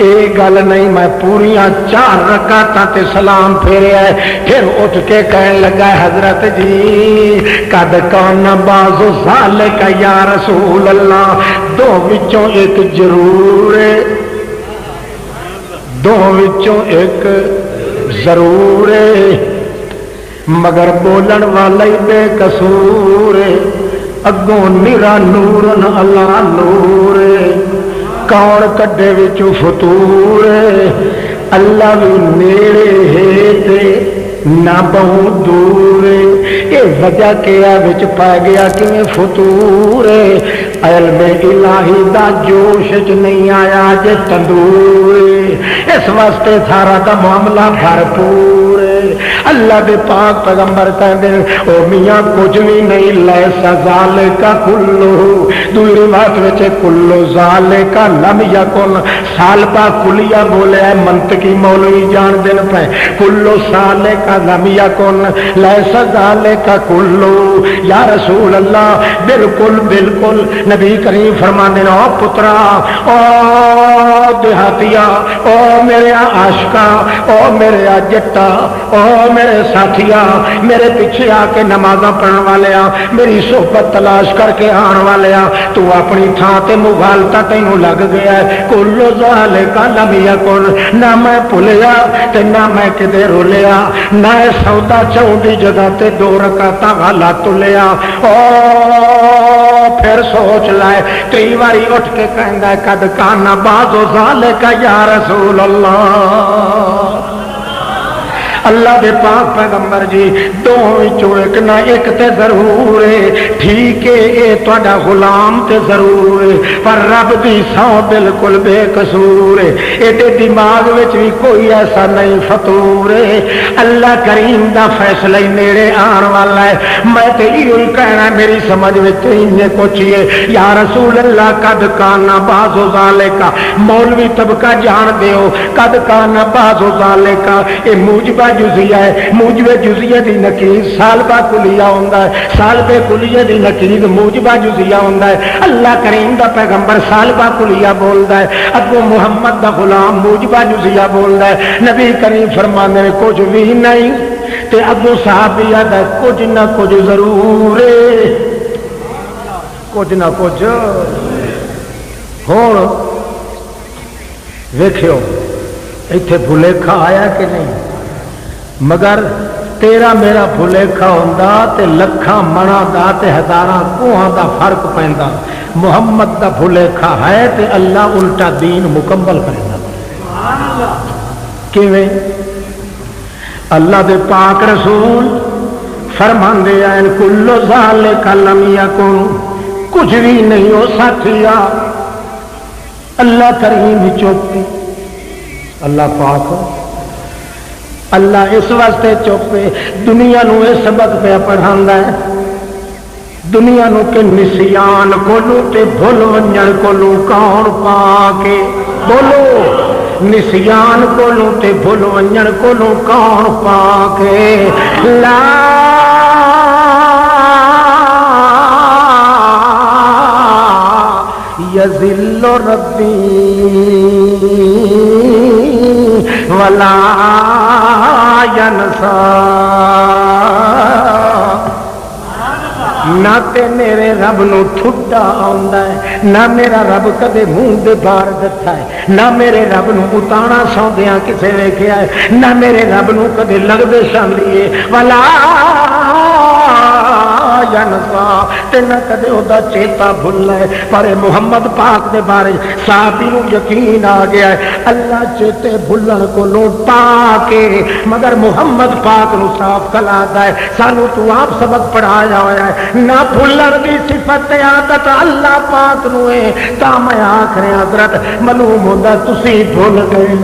S2: اے گل نہیں میں پوریاں 4 رکعتاں تے سلام پھیریا ہے۔ پھر اٹھ کے کہنے لگا حضرت جی قد کان بعض ذالک یا رسول اللہ، 2 وچوں ایک ضرور ہے، 2 وچوں ایک ضرور ہے، مگر بولن والا ہی بے قصور ہے، اگوں نرا نورن اللہ نور، کون کڈے وچوں فطور، اللہ بھی نیڑے ہے تے نہ بہت دور، یہ وجہ کیا وچ پا گیا کہ فطور، علم الہی دا جوش چ نہیں آیا جے تندور، اس واسطے سارا دا معاملہ بھرپور۔ اللہ دے پاک پیغمبر کہندے او میاں کچھ بھی نہیں، لیسا ذالک کلو، دوسری روایت وچ کلو ذالک لم یکن، سالبہ کلیہ بولے ہے منطقی مولوی جان دین پہ، کلو ذالک لم یکن لیسا ذالک کلو، یا رسول اللہ بالکل بالکل۔ نبی کریم فرماندے نے او پترا او دیہاتیا او میرے عاشقا او میرے جٹا او میرے ساتھیا، میرے پیچھے آ کے نمازاں پڑھن والیا، میری صحبت تلاش کر کے آن والیا، تو اپنی تھان تے مغالطہ تینوں لگ گیا ہے۔ کلو ذالک لم یکن، نہ میں بھولیا تے نہ میں کدے رولیا، نہ سودا چون دی جگہ تے 2 رکعتاں والا تلیا۔ او پھر سوچ لائے، 3 واری اٹھ کے کہندا ہے قد کان بعض ذالک یا رسول اللہ۔ اللہ دے پاک پیغمبر جی 2 وچوں ایک نہ ایک تے ضرور ہے، ٹھیک ہے اے تہاڈا غلام تے ضرور ہے، پر رب دی سو بالکل بے قصور ہے، ایڈے دماغ وچ بھی کوئی ایسا نہیں فطور ہے۔ اللہ کریم دا فیصلہ ہی نیڑے آن والا ہے، میں تے ایہی کہنا میری سمجھ وچ انہیں کچھ ہے۔ یا رسول اللہ قد کان بعض ذالک، مولوی طبقہ جان دیو قد کان بعض ذالک، اے موجبہ جزیہ ہے، موجب جزیہ دی نقیض سالبہ کلیہ ہوندا ہے، سالبہ کلیہ دی نقیض موجبہ جزیہ ہوندا ہے۔ اللہ کریم دا پیغمبر سالبہ کلیہ بولدا ہے، اگوں محمد دا غلام موجبہ جزیہ بولدا ہے۔ نبی کریم فرماندے نے کچھ بھی نہیں تے اگوں صحابیہ دا کچھ نہ کچھ ضرور ہے، کچھ نہ کچھ۔ ہوں ویکھیو ایتھے بھلیکھا آیا کہ نہیں، مگر تیرا میرا بھلیکھا ہوندا تے لکھاں منا دا تے ہزاراں کوہاں دا فرق پیندا۔ محمد دا بھلیکھا ہے تے اللہ الٹا دین مکمل کرے گا۔ کیویں؟ اللہ دے پاک رسول فرماندے ہیں کل ذالک لم یکن، کچھ بھی نہیں ہو سکیا۔ اللہ کریم چوپی، اللہ پاک، اللہ اس واسطے چوپے دنیا نو یہ سبق پہ پڑھاندا ہے، دنیا نو کہ نسیان کولو تے بھول ونجن کولو کون پا کے، بولو نسیان کولو تے بھول ونجن کولو کون پا کے، لا یذل ربی ولا ینسا، نہ تے میرے رب نو ٹھڈا آندا ہے، نہ میرا رب کدے منہ دے بار دتا ہے، نہ میرے رب نو اتانا سوندیاں کسے ویکھیا ہے، نہ میرے رب نو کدے لگدے ساملیے ولا ینسا، تے نہ کدے او دا چیتا بھلا ہے۔ پر محمد پاک دے بارے صحابی نو یقین آ گیا ہے، اللہ چیتے بھلن کو لو پا کے، مگر محمد پاک نو صاف کلاتا ہے سانو تو آپ سبق پڑھایا ہوا ہے، نہ بھلن دی صفت عادت اللہ پاک نو ہے۔ تا میں آخر حضرت معلوم ہوندا تسی بھول گئے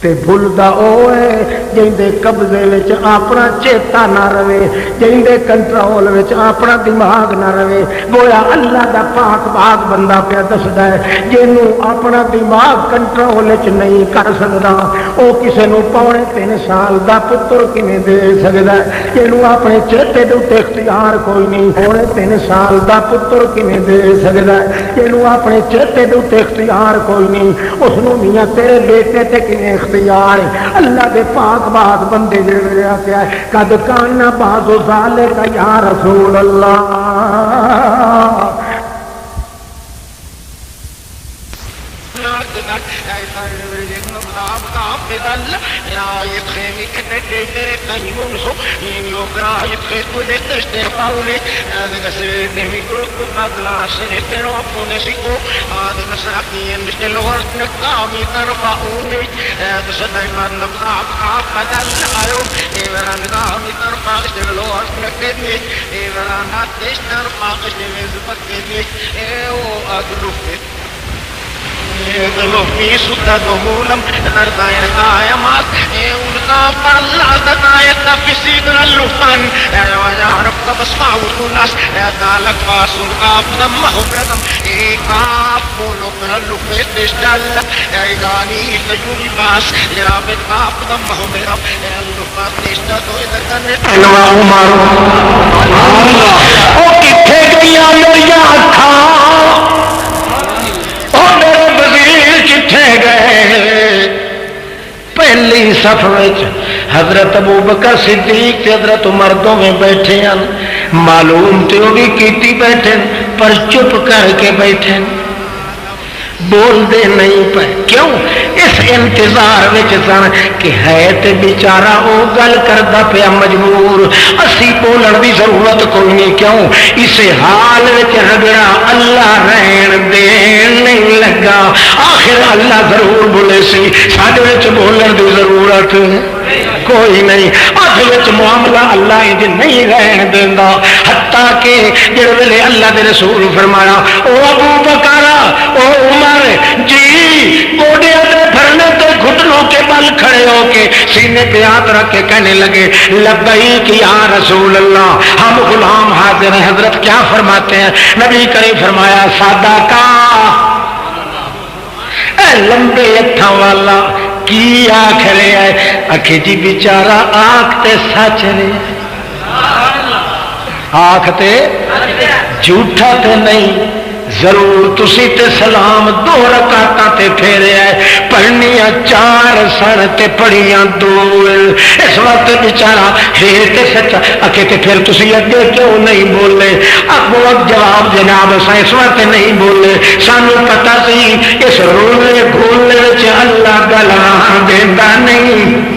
S2: تے بھولدا او ہے جیندے قبضے وچ اپنا چیتا نہ رہے، جیندے کنٹرول وچ اپنا دماغ نہ رہے۔ گویا اللہ دا پاک باغ بندہ پیا دسدا ہے جینوں اپنا دماغ کنٹرول وچ نہیں کر سکدا او کسے نوں پونے 3 سال دا پتر کیویں دے سکدا ہے، جینوں اپنے چیتے دے اوتے اختیار کوئی نہیں پونے 3 سال دا پتر کیویں دے سکدا ہے، جینوں اپنے چیتے دے اوتے اختیار کوئی نہیں اس نوں میاں تیرے بیٹے تے کیویں اختیار۔ اللہ دے پاک بات بندے جڑے آیا ہے قد کان بعض ذالک یا رسول اللہ، پہلی صف وچ حضرت ابوبکر صدیق تے حضرت عمر دوویں بیٹھے ہیں، معلوم تے وہ بھی کیتی بیٹھے پر چپ کر کے بیٹھے، بول دے نہیں پے، کیوں؟ اس انتظار وچ سن کہ ہے تے بیچارہ او گل کردا پیا مجبور، اسی بولن دی ضرورت کوئی نہیں، کیوں؟ اسے حال وچ رگڑا اللہ رہن دین نہیں لگا، آخر اللہ ضرور بولے سی ساڈے وچ بولن دی ضرورت کوئی نہیں، اصل معاملہ اللہ انج نہیں رہن دیندا، حتیٰ کہ جڑے ویلے اللہ دے رسول فرمایا او ابو بکر او عمر جی گوڈیاں دے بھرنے تے گھٹنوں کے بل کھڑے ہو کے سینے پہ ہاتھ رکھ کے کہنے لگے لبیک یا رسول اللہ، ہم غلام حاضر ہیں۔ حضرت کیا فرماتے ہیں؟ نبی کریم فرمایا صدقہ، اے لمبے ہتھاں والا کی آخ رہا ہے؟ آخے جی بیچارہ آخ تے سچ رہے، آخ تے جھوٹا تے نہیں، ضرور تسی تے سلام 2 رکعتاں تے پھیرے ہے، پڑھنیاں 4 سن تے پڑھیاں 2۔ اس وقت بیچارہ ہے تے سچا، اکھے تے پھر تسی اگے کیوں نہیں بولے؟ ابو جواب جناب اساں اس وقت نہیں بولے، سانو پتہ سی اس رولے گھولے وچ اللہ گلاں دیندا نہیں،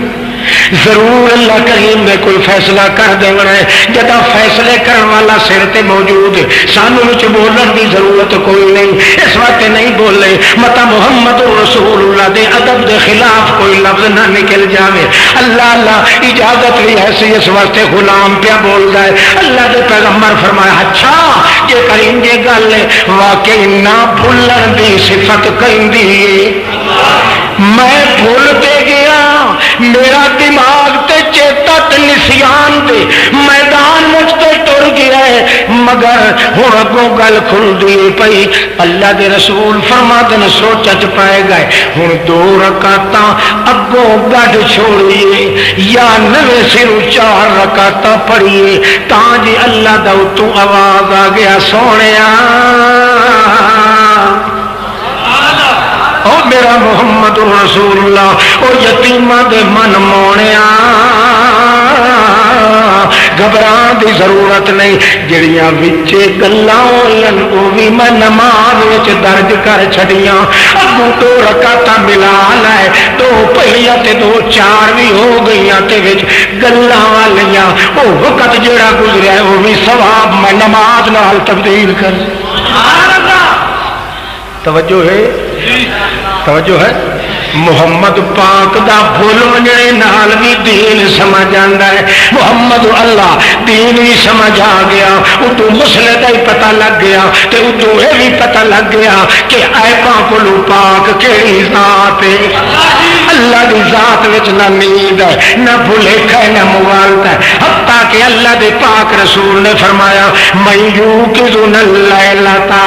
S2: ضرور اللہ کریم نے کوئی فیصلہ کر دینا ہے، جدا فیصلے کرنے والا سر تے موجود، سانو وچ بولن دی ضرورت کوئی نہیں، اس وقت نہیں بولے متا محمد رسول اللہ دے ادب دے خلاف کوئی لفظ نہ نکل جاوے۔ اللہ اللہ اجازت بھی ایسی اس واسطے غلام پیا بولدا ہے۔ اللہ دے پیغمبر فرمایا اچھا جے کریں گے گل واقعی نہ بھولن دی صفت کہندی، میں بھولتے گیا، میرا دماغ تے چیتا تے نسیان دے میدان مجھ تے ٹر گیا ہے، مگر ہوں اگوں گل کھل دی پئی، اللہ دے رسول فرما دن سوچ چ پائے گئے، ہوں 2 رکعتاں اگوں گڈ چھوڑیے یا نویں سروں 4 رکعتاں پڑھیے، تاں جی اللہ دا اتوں آواز آ گیا سونیا او میرا محمد رسول اللہ، او یتیماں دے من موڑیا، گھبران دی ضرورت نہیں، جڑیاں وچے گلاں ہوئیں او بھی میں نماز وچ درج کر چھڑیاں، اگوں 2 رکعتاں ملا لائے، 2 پہلیاں تے 2 4 بھی ہو گئیاں تے وچ گلاں والیاں، او وقت جڑا گزریا ہے او بھی ثواب میں نماز نال تبدیل کر۔ سبحان اللہ، توجہ ہے، توجہ ہے۔ محمد پاک دا بھول منجنے نال بھی دین سمجھ آندا ہے، محمد اللہ دین بھی سمجھ آ گیا، اتو مسئلے دا ہی پتہ لگ گیا، تے اتو یہ بھی پتہ لگ گیا کہ اے پاکلو پاک کیڑی ذات ہے، اللہ دی ذات وچ نہ نیند ہے، نہ بھلیکھا ہے، نہ موالت ہے، حتیٰ کہ اللہ دے پاک رسول نے فرمایا من یوقظن اللیلتا،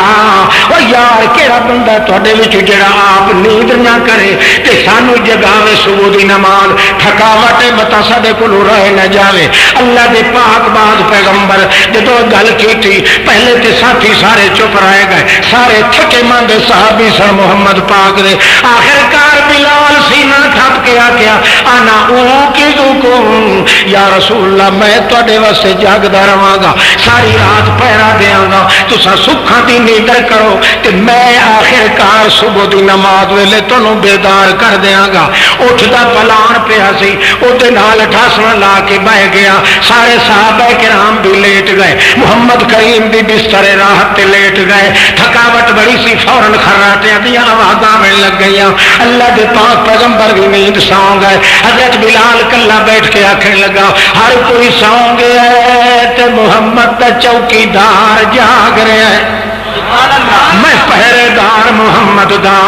S2: او یار کیڑا بندہ تواڈے وچ جڑا آپ نیند نہ کرے تے سانو جگاوے صبح دی نماز، تھکاوٹ متا ساڈے کولوں رہ نہ جاوے۔ اللہ دے پاک بعد پیغمبر جدوں گل کیتی پہلے تے ساتھی سارے چپ رہ گئے، سارے تھکے مند صحابی سن محمد پاک دے، آخرکار بلال سینہ تھپ کے آکھیا انا اوقظکم یا رسول اللہ، میں تواڈے واسطے جاگدا رہاں گا، ساری رات پہرا دیاں گا، تساں سکھاں دی نیندر کرو تے میں آخرکار صبح دی نماز ویلے تانوں بیدار کر دیاں گا۔ اٹھدا پلان پیا سی، اودے نال ٹھاسواں لا کے بہ گیا، سارے صحابہ کرام بھی لیٹ گئے، محمد کریم بھی بستر راحت تے لیٹ گئے، تھکاوٹ بڑی سی، فوراً خراٹیاں دیاں آوازاں آویں لگ گئیاں، اللہ دے پاک پیغمبر بھی نیند سو گئے، حضرت بلال کلا بیٹھ کے آکھنے لگا ہر کوئی سو گیا ہے تے محمد دا چوکیدار جاگ رہا ہے، میں پہرے دار محمد دا،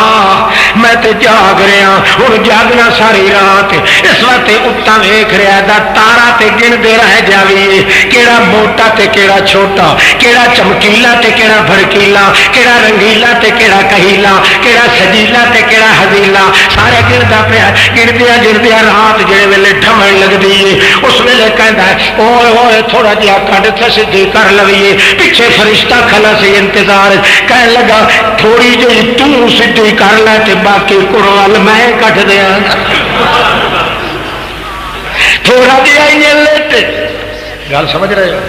S2: میں تے جاگ رہا ہوں، جاگنا ساری رات، اس وقت اتنا ویکھ رہا دا تارا تے گندے رہ جاوی، کیڑا موٹا تے کیڑا چھوٹا، کیڑا چمکیلا تے کیڑا بھڑکیلا، کیڑا رنگیلا تے کیڑا کہیلا، کیڑا سجیلا تے کیڑا حزیلا، سارے گردا پیا، گردیا گردیا رات جڑے ویلے ڈھمن لگدی ہے، اس ویلے کہندا ہے اوئے اوئے تھوڑا جہا کڈ تے سدھی کر لویے، پیچھے فرشتہ کھلا سی انتظار، کہنے لگا تھوڑی جی تو سدھی کر لے تے باقی کڑوال میں کٹ دیا، تھوڑا جہا لیٹ، گل سمجھ رہے ہو،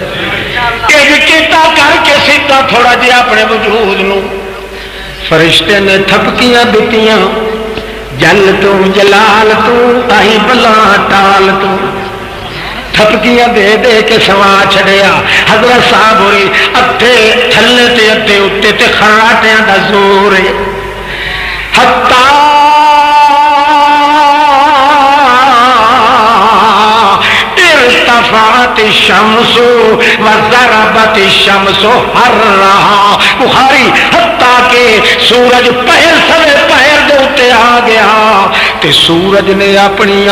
S2: کیتا کر کے سیدھا تھوڑا جہا اپنے وجود نو فرشتے نے تھپکیاں دتیاں، جل تو جلال تو آئی بلا ٹال تو، تھپکیاں دے دے کے سوا چھڑیا، حضرت صاحب ہوئی اتھے تھلے تے اتھے اتھے تے خراٹیاں دا زور ہے، حتی ارتفعت الشمس وضربت الشمس حرها، بخاری حتی کہ سورج پہر سوے پہر دے تے آ گیا تے سورج نے اپنی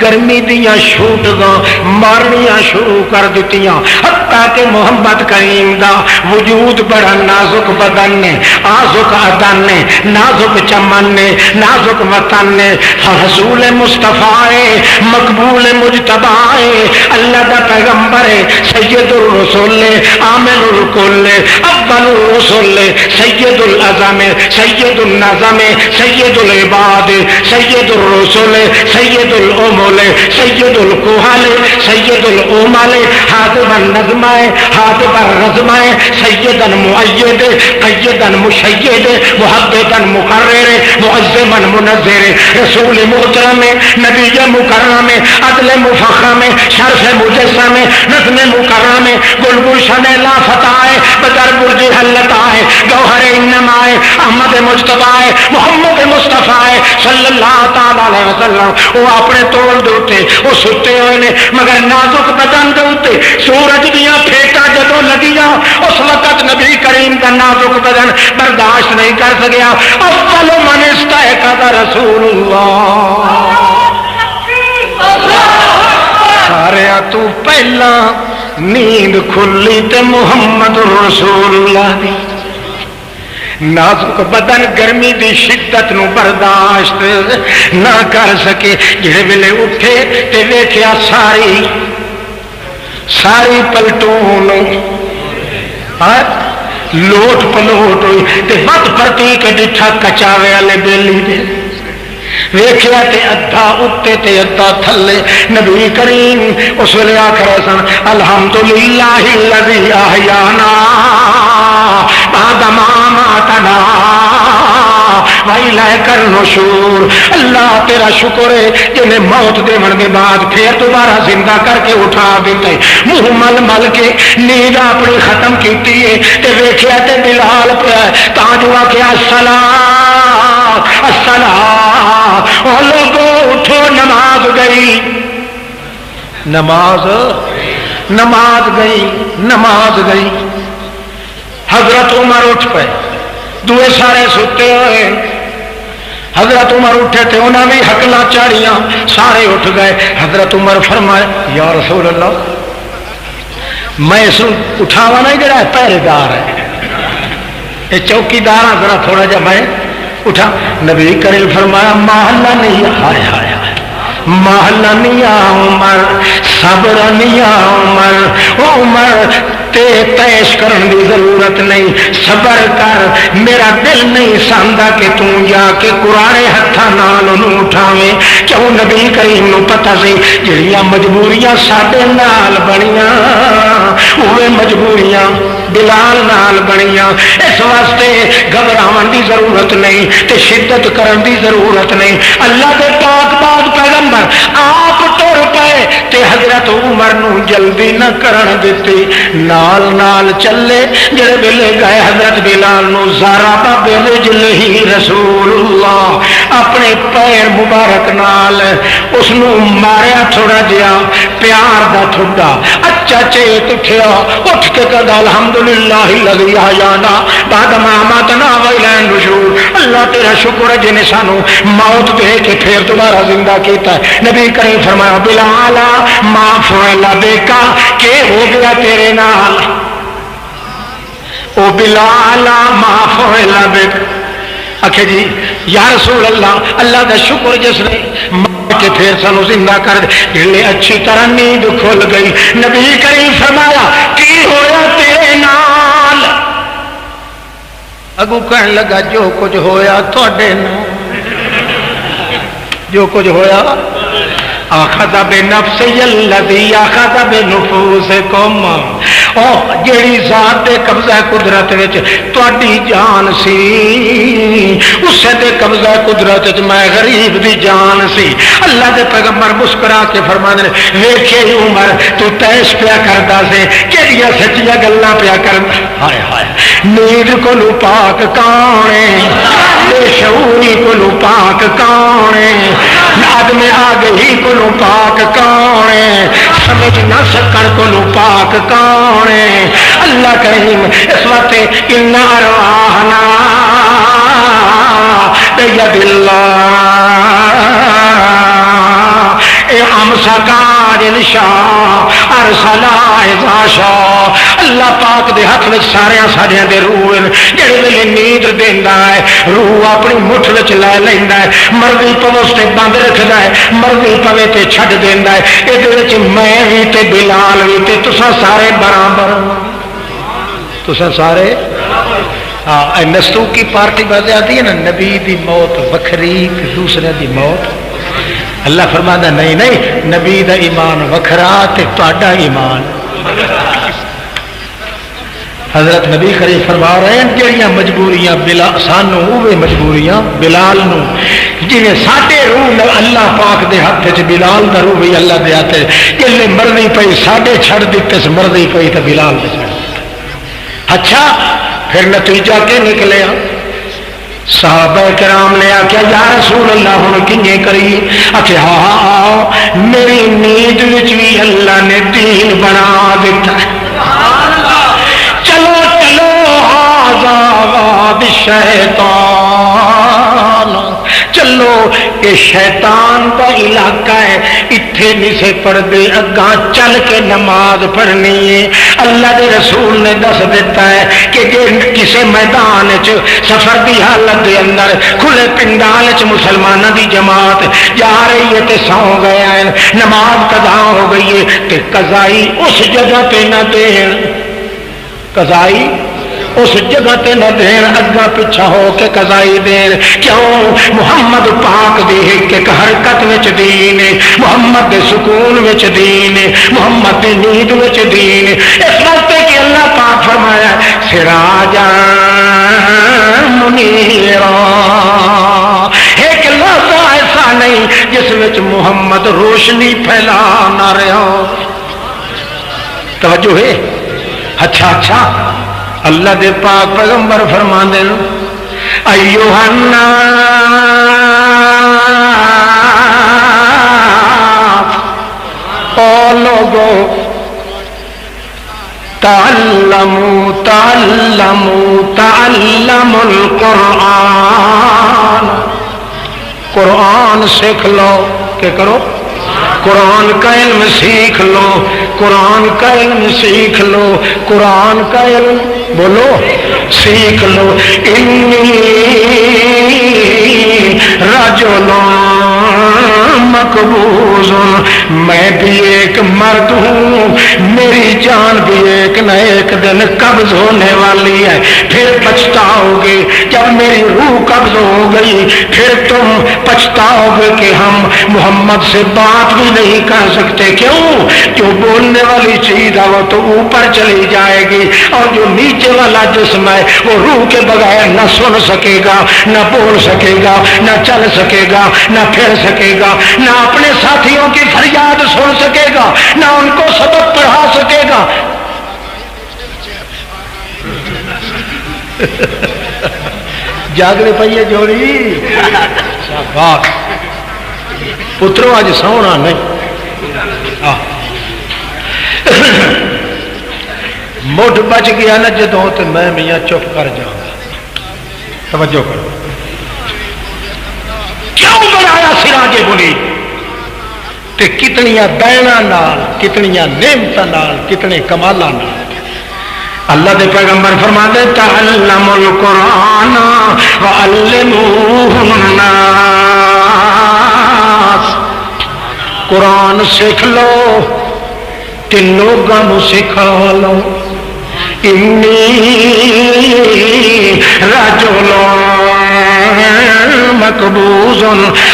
S2: گرمی دیاں شوٹگاں مارنیاں شروع کر دتیاں حتیٰ کہ محمد کریم دا وجود بڑا نازک بدن نے آزک ادن نے نازک چمن نے نازک وطن نے رسول مصطفیٰ مقبول مجتبی اللہ دا پیغمبر سید الرسول عامل الکل اول الرسل سید العظم سید النظم سید العباد سید الرسل سید الامل سید الکہل سید الامل حاضب النظم حاضب الرزم سیدا مؤید قیدا مشید محددا مقرر معظما منذر رسول محترم نبی مکرم عدل مفخم شرف مجسم نظم مکرم گل گلشن لا فتح بدر برج حلتا ہے گوہر انما احمد مجتبی محمد مصطفیٰ صلی اللہ تعالی علیہ وسلم وہ اپنے طول دے وہ ستے ہوئے نے مگر نازک بدن دے سورج دیا پھیٹا جدو لگیا اس وقت نبی کریم کا نازک بدن برداشت نہیں کر سکیا اول من استيقظ رسول اللہ سارے تو پہلا نیند کھلی تے محمد رسول اللہ دی نازک بدن گرمی دی شدت نو برداشت نہ کر سکے جڑے ویلے اٹھے تے ویکھیا ساری پلٹون لوٹ پلوٹ ہوئی تے وقت پرتی کے ڈٹھا کچاوے والے بیلی دے ویکھیا تے ادھا اتے تے ادھا تھلے نبی کریم اس ویلے آخر سن الحمدللہ الذی احیانا بعد ما ماتنا وإلیک النشور اللہ تیرا شکر ہے جنہیں موت دیون کے بعد پھر دوبارہ زندہ کر کے اٹھا دیتا ہے منہ مل مل کے نیند اپنی ختم کیتی ہے تے ویکھیا تے بلال پہ تاں جو آکھیا الصلاۃ الصلاۃ او لوگو اٹھو نماز گئی نماز گئی حضرت عمر اٹھ پے دوے سارے ستے ہوئے حضرت عمر اٹھے تھے انہوں نے حقلا چاڑیاں سارے اٹھ گئے حضرت عمر فرمائے یا رسول اللہ میں اس اٹھاوا نہیں جڑا پہرے دار ہے یہ چوکیدار ذرا تھوڑا جا میں اٹھا نبی کریم فرمایا محلہ نہیں ہائے ہائے محلہ نہیں عمر صبر نہیں عمر تیش کرن دی ضرورت نہیں صبر کر میرا دل نہیں ساندا کہ تو جا کے قرآن ہتھاں نال انہوں اٹھاویں کیوں نبی کریم نو پتہ سی جڑیاں مجبوریاں ساڈے نال بنیاں اوے مجبوریاں بلال نال بنیاں اس واسطے گھبراون دی ضرورت نہیں تے شدت کرن دی ضرورت نہیں اللہ دے پاک پاک پیغمبر آپ ٹر پے تے حضرت عمر نو جلدی نہ کرن دتی نال چلے جڑے ویلے گئے حضرت بلال نو زارا بابے رجلہ رسول اللہ اپنے پیر مبارک نال اس نو ماریا تھوڑا جیا پیار دا ٹھڈا اچھا چیت اٹھیا اٹھ کے کہا الحمدللہ الذی احیانا بعد ما اماتنا وإلیہ النشور اللہ تیرا شکر ہے جنہیں سانو موت دے کے پھر دوبارہ زندہ کیتا ہے نبی کریم فرمایا بلال ما فعل بک کہ ہو گیا تیرے نال او بلال ما فعل بک آخے جی یا رسول اللہ اللہ کا شکر جس نے کہ پھر سانو زندہ کر دے اچھی طرح نیند کھل گئی نبی کریم فرمایا کی ہویا تیرے نال اگو کہنے لگا جو کچھ ہویا تھوڑے جو کچھ ہویا آخذ بنفسی الذی آخذ بنفوسکم او جیڑی ذات دے قبضہ قدرت وچ تواڈی جان سی اس دے قبضہ قدرت وچ میں غریب دی جان سی اللہ دے پیغمبر مسکرا کے فرماندے نے ویکھے عمر تو تیش پیا کردا سی کیڑیاں سچیاں گلاں پیا کردا ہائے ہائے نیند کولو پاک کون بے شعوری کولو پاک کون آدم آ گئی کولو پاک کون سمجھ نہ سکن کولو پاک کون اللہ کریم اس وقت ان ارواحنا بید اللہ امسکا جن شاء ارسلا اذا شاء اللہ پاک دے ہاتھ وچ سارے ساڈیاں دے روح جڑے ویلے نیند دیندا ہے روح اپنی مٹھ وچ لے لیندا ہے مرضی پوے اس تے بند رکھدا ہے مرضی پوے تے چھڈ دیندا ہے اے وچ میں وی تے بلال وی تے تساں سارے برابر تساں سارے ہاں نستو کی پارٹی بازی آتی ہے نا نبی دی موت وکھری دوسرے دی موت اللہ فرماتا نہیں نہیں نبی دا ایمان وکھرا تے تہاڈا ایمان حضرت نبی کریم فرما رہے ہیں جہاں مجبوریاں سانو اوے مجبوریاں بلال نو جنہیں ساڈے روح اللہ پاک دے ہاتھ چ بلال دا روح بھی اللہ دے ہاتھ جلے مرضی پئی ساڈے چھڑ دیتے مرضی پئی تے بلال دے چھڑ اچھا پھر نتیجہ کیا نکلیا صحابہ کرام نے آخیا یا رسول اللہ ہن کیے کریے آخیا ہاں میری نیند وچ بھی اللہ نے دین بنا دیتا ہے چلو چلو ھذا واد الشیطان چلو یہ شیطان کا علاقہ ہے اتنے نہیں سے پڑھتے اگاں چل کے نماز پڑھنی ہے اللہ دے رسول نے دس دیتا ہے کہ جے کسی میدان سفر کی حالت دے اندر کھلے پنڈال مسلمانوں کی جماعت جا رہی ہے تے سو گیا ہے نماز قضا ہو گئی ہے تے قضائی اس جگہ پہ نہ دین قضائی اس جگہ تے نہ دین اگا پیچھا ہو کے قضائی دین کیوں محمد پاک دی ایک حرکت وچ دین محمد دے سکون وچ دین محمد دی نیند وچ دین اس واسطے کہ اللہ پاک فرمایا سراجا منیرا ایک لحظہ ایسا نہیں جس وچ محمد روشنی پھیلا نہ رہا ہو توجہ ہے اچھا اچھا اللہ دے پاک پیغمبر فرماندے ایھا الناس او لوگو تعلموا تعلموا تعلموا القرآن قرآن سیکھ لو کہ کرو قرآن کا علم سیکھ لو قرآن کا علم سیکھ لو قرآن کا علم بولو سیکھ لو انی رجل مقبوض میں بھی ایک مرد ہوں میری جان بھی ایک نہ ایک دن قبض ہونے والی ہے پھر پچھتاؤ گے جب میری روح قبض ہو گئی پھر تم پچھتاؤ گے کہ ہم محمد سے بات بھی نہیں کر سکتے کیوں جو بولنے والی چیز ہے وہ تو اوپر چلی جائے گی اور جو نیچے والا جسم ہے وہ روح کے بغیر نہ سن سکے گا نہ بول سکے گا نہ چل سکے گا نہ پھر سکے گا نہ اپنے ساتھیوں کی فریاد سن سکے گا نہ ان کو سبق پڑھا سکے گا جاگنے پائیے جوڑی شاباش پترو آج سونا نہیں مٹھ بچ گیا نا جدوں تو میں میاں چپ کر جاؤں گا توجہ کرو کیوں بنایا سراج بنی تے کتنیاں دیناں نال کتنیاں نعمتاں نال کتنے کمالاں نال اللہ دے پیغمبر فرماتے تعلموا القرآن وعلموہ الناس قرآن سیکھ لو تے لوگاں نو سکھا لو انی رجل مقبوض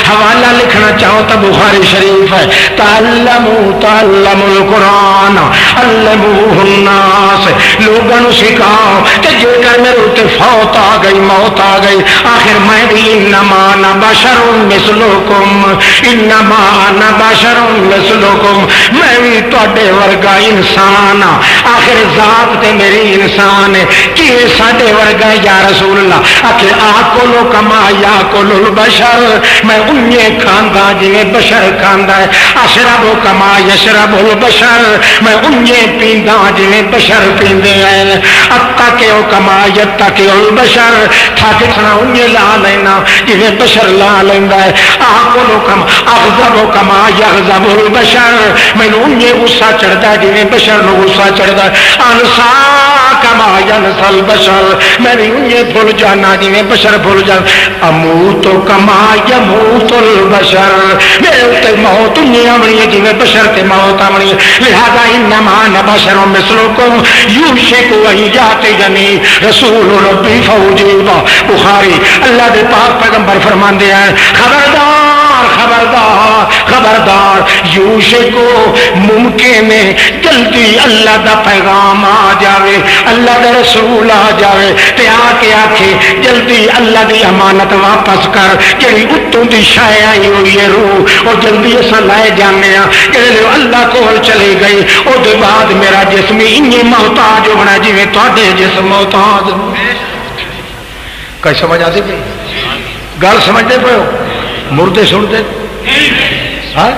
S2: حوالہ لکھنا چاہو تو بخاری شریف ہے تعلموا القرآن علموہ الناس لوگوں سکھاؤ کہ جے کر میرے اتنے فوت آ گئی موت آ گئی آخر میں بھی انما انا بشر مثلکم انما انا بشر مثلکم میں بھی تواڈے ورگا انسان ہاں آخر ذات تے میری انسان ہے کہ ساڈے ورگا یا رسول اللہ آخر آپ کو لوگ کما یاکل البشر، میں انجے کھاندا جویں بشر کھاندا ہے، اشرب کما یشرب البشر، میں انجے پیندا جویں بشر پیندے ہیں، اتقی کما یتقی البشر، تھک کھنا انجے لا لینا جویں بشر لا لیندا ہے، آکل کما اغضب کما یغضب البشر، مینوں انجے غصہ چڑھدا جویں بشر نوں غصہ چڑھدا ہے، انسا کما ینسى البشر، میں بھی انجے بھول جانا جویں بشر بھول جان، اموت کما یموت البشر، میرے اتنے موت انجے آونی ہے جویں بشر تے موت آونی ہے، لہذا انما انا بشر مثلکم یوشک ان یاتینی رسول ربی فاجیبا، بخاری اللہ دے پاک پیغمبر فرماندے ہیں خبردار خبردار خبردار، یوشکو ممکن ہے جلدی اللہ دا پیغام آ جاوے، اللہ دا رسول آ جاوے تے آ کے آکھے جلدی اللہ دی امانت واپس کر، جڑی اتوں دی شے آئی ہوئی ہے روح اور جلدی اساں لے جانے ہاں، جڑے اللہ کول چلے گئے او دے بعد میرا جسم انہی محتاج ہونا جویں تہاڈے جسم محتاج۔ کئی سمجھ آتی پئی گل سمجھتے پے ہو؟ مردے سنتے ہاں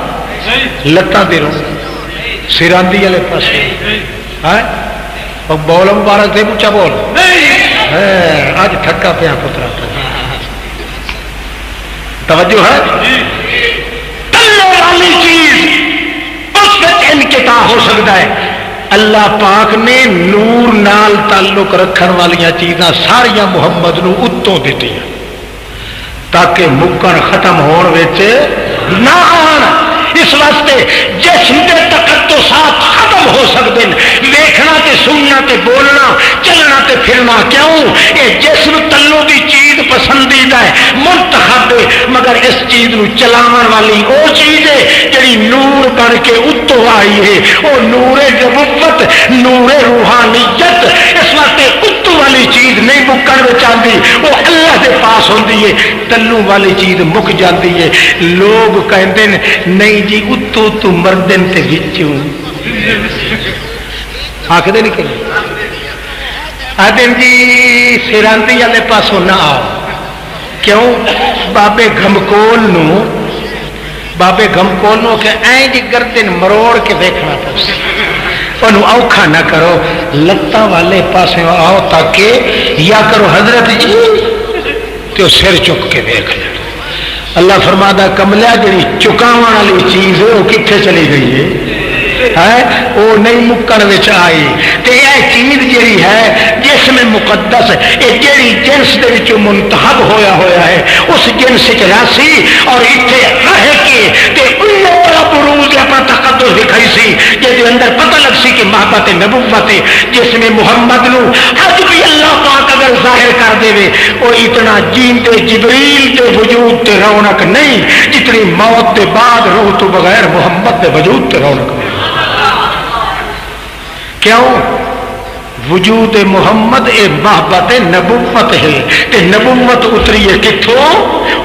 S2: لتاں تے رو سراندی والے پاسے ہاں بول مبارک دے اونچا بول اج تھکا پیا پترا توجہ ہے، تلے والی چیز اس وچ انقطاع ہو سکتا ہے، اللہ پاک نے نور نال تعلق رکھن والیاں چیزاں ساریاں محمد نو اتوں دیتی ہیں تاکہ مکن ختم ہون وچ نہ آن، اس واسطے جسم کے تقدسات ختم ہو سکتے ہیں، ویکھنا تے سننا تے بولنا چلنا تے پھرنا، کیوں یہ جسم تلو دی چیز پسندیدہ ہے منتخب ہے، مگر اس چیز نو چلاون والی وہ چیز ہے جڑی نور بن کے اتوں آئی ہے، وہ نور نبوت نور روحانیت، اس واسطے اتوں والی چیز نہیں مکن وچ آندی، وہ اللہ دے پاس ہوندی ہے، تلو والی چیز مک جاتی ہے۔ لوگ کہندے نے نہیں جی اتو تو مردن تے وچوں آخدے نہیں کہ آدن جی سراندی والے پاسوں نہ آؤ، کیوں بابے گھمکول نو کہ این جی گردن مروڑ کے دیکھنا پوسی انہوں اوکھا نہ کرو، لتاں والے پاسوں آؤ تاکہ یا کرو حضرت جی تو سر چک کے دیکھ لیں۔ اللہ فرمادا کملیا جڑی چکاون والی چیز ہے وہ کتنے چلی گئی ہے وہ نہیں مکن وچ آئی، تے یہ چیز جڑی ہے جسم مقدس یہ جڑی جنس دے وچوں منتخب ہویا ہے اس جنس وچ راسی اور اتنے رہ کے تے انہوں بڑا بروز اپنا تقدس دکھائی سی جے اندر پتہ لگ سی کہ محبت نبوت جسم محمد نو اج بھی اللہ پاک اگر ظاہر کر دے وہ اتنا جیندے جبریل دے وجود تے رونق نہیں جتنی موت دے بعد روح تو بغیر محمد دے وجود تے رونق نہیں۔ کیوں؟ وجود محمد اے محبت نبوت ہے تے نبوت اتری ہے کتھوں؟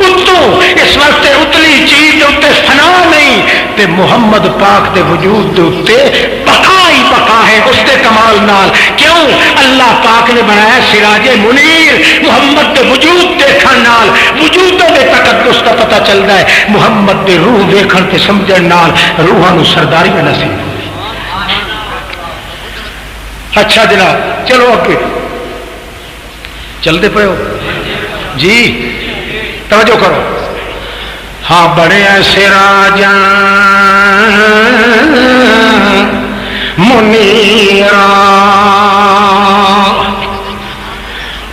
S2: اتوں، اس واسطے اتلی چیز اتنے فنا نہیں تے محمد پاک دے وجود دے اتنے بقا ہی بقا ہے اس دے کمال نال۔ کیوں؟ اللہ پاک نے بنایا سراج منیر، محمد دے وجود دیکھن نال وجود دے تقدس کا پتہ چلتا ہے، محمد دے روح دیکھن تے سمجھن نال روحاں نو سرداریاں نصیب۔ اچھا جناب چلو اگے چلتے پے ہو جی، توجہ کرو، ہاں بڑے سراجاں منیرا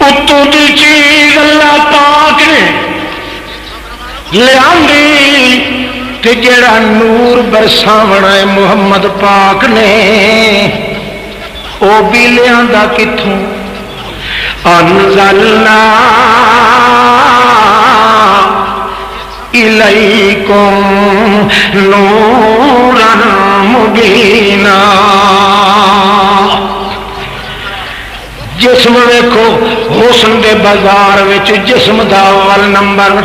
S2: اتو دی چیز اللہ پاک نے لیاندی تے جڑا نور برساونا ہے محمد پاک نے وہ بھی لیا کتوں؟ انزلنا الیکم نورا مبینا، جسم ویکھو حسن دے بازار وچ جسم دا اول نمبر،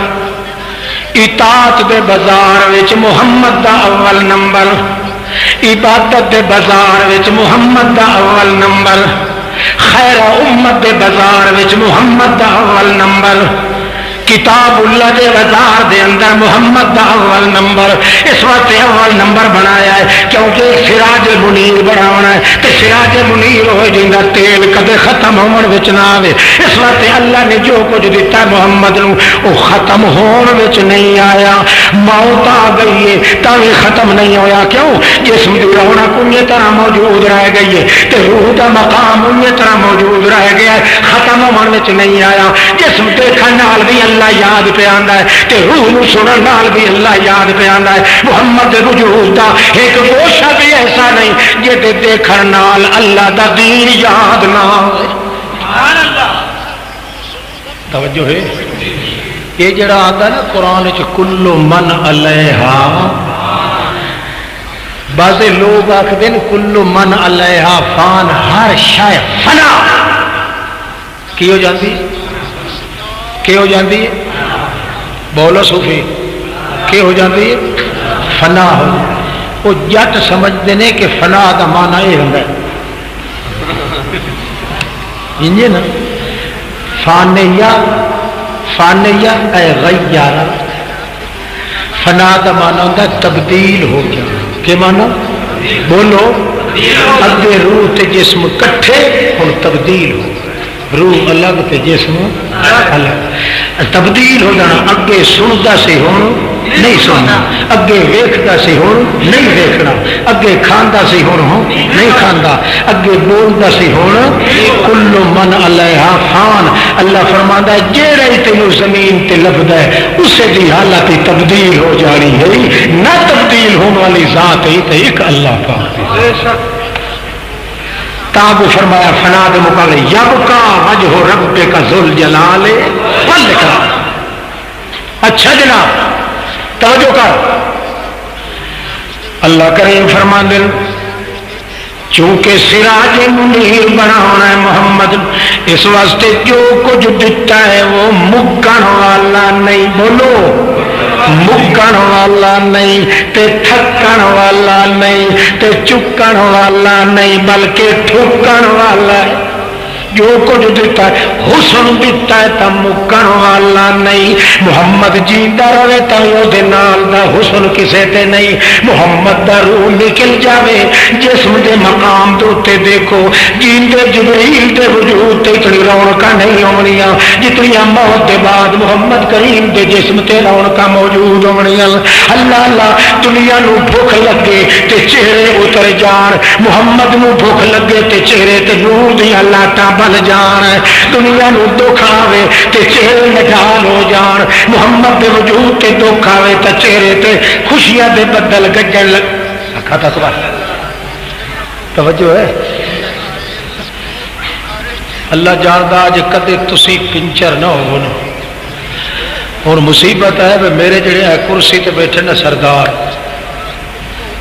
S2: اطاعت دے بازار وچ محمد دا اول نمبر، عبادت دے بازار وچ محمد دا اول نمبر، خیر امت دے بازار وچ محمد دا اول نمبر، کتاب اللہ دے وزار دے اندر محمد دا اول نمبر اس وقت اول نمبر بنایا ہے کیونکہ سراج منیر بناونا ہے تے سراج منیر ہوئے جندا تیل کدے ختم ہون وچ نہ آوے اس وقت اللہ نے جو کچھ دیتا محمد نو وہ ختم ہون وچ نہیں آیا موت آ گئی ہے تاوی ختم نہیں ہویا کیوں جسم دی رونق انہی طرح موجود رہ گئی ہے تے روح دا مقام انہی طرح موجود رہ گیا ہے ختم ہون وچ نہیں آیا جسم دیکھن نال بھی اللہ یاد پہ آندا ہے تے روح نو سنن نال بھی اللہ یاد پہ آندا ہے محمد دے وجود دا ایک گوشہ بھی ایسا نہیں جے دیکھن نال اللہ دا دین یاد نہ ہوئے سبحان اللہ توجہ ہے یہ جڑا آتا ہے نا قرآن وچ کل من علیہا بعض لوگ آکھدے ہیں کل من علیہا فان ہر شے فنا کی ہو جاتی کی ہو جاتی ہے بولو صوفی کی ہو جاتی ہے فنا ہو وہ جٹ سمجھتے ہیں کہ فنا کا معنی یہ ہوتا ہے انجے نا فانیہ فانیہ اے غیارہ فنا کا معنی ہوتا ہے تبدیل ہو جانا کیا معنی بولو اگے روح تے جسم کٹھے اور تبدیل ہو روح الگ تے جسم الگ تبدیل ہو جانا اگے سنتا سی ہوں نہیں سننا اگے ویکھدا سی ہوں نہیں ویکھنا اگے کھاندا سی ہوں نہیں کھاندا اگے بولدا سی ہوں کل من علیہا فان اللہ فرماندا ہے جیڑا ہی تینوں زمین تے لبدا ہے اسے دی حالت تبدیل ہو جانی ہے نہ تبدیل ہونے والی ذات ہی تے ایک اللہ پاک تاب فرمایا فنا دے مقابلے یبقا وجہ رب کا ذل جلال والاکرام اچھا جناب توجہ کر اللہ کریم فرمان دے چونکہ سراج منیر بنانا ہے محمد اس واسطے جو کچھ دتا ہے وہ مکن والا نہیں بولو مکن والا نہیں تے تھکن والا نہیں تے چکن والا نہیں بلکہ ٹھکن والا ہے جو کچھ دیتا ہے حسن دیتا ہے تا مکن والا نہیں محمد جیندہ رہے تا وہ نال دا حسن کسے تے نہیں محمد دا روح نکل جاوے جسم دے مقام دوتے دیکھو جیندے جبریل دے وجود تے اتنی رونقاں نہیں ہونیاں جتنی موت دے بعد محمد کریم دے جسم تے رونقاں موجود ہونیاں اللہ اللہ دنیا نو بھوک لگے تے چہرے اتر جان محمد نو بھوک لگے تے چہرے تے نور دیاں لاٹاں بل جان دنیا نو دکھ آوے تے چہرے نڈال ہو جان محمد دے وجود تے دکھ آوے تے چہرے تے خوشیاں دے بدل گجن لگ کھاتا سبحان توجہ ہے اللہ جاندا اج کدے تسی پنچر نہ ہو نا اور مصیبت ہے میرے جڑے ہے کرسی تے بیٹھے نا سردار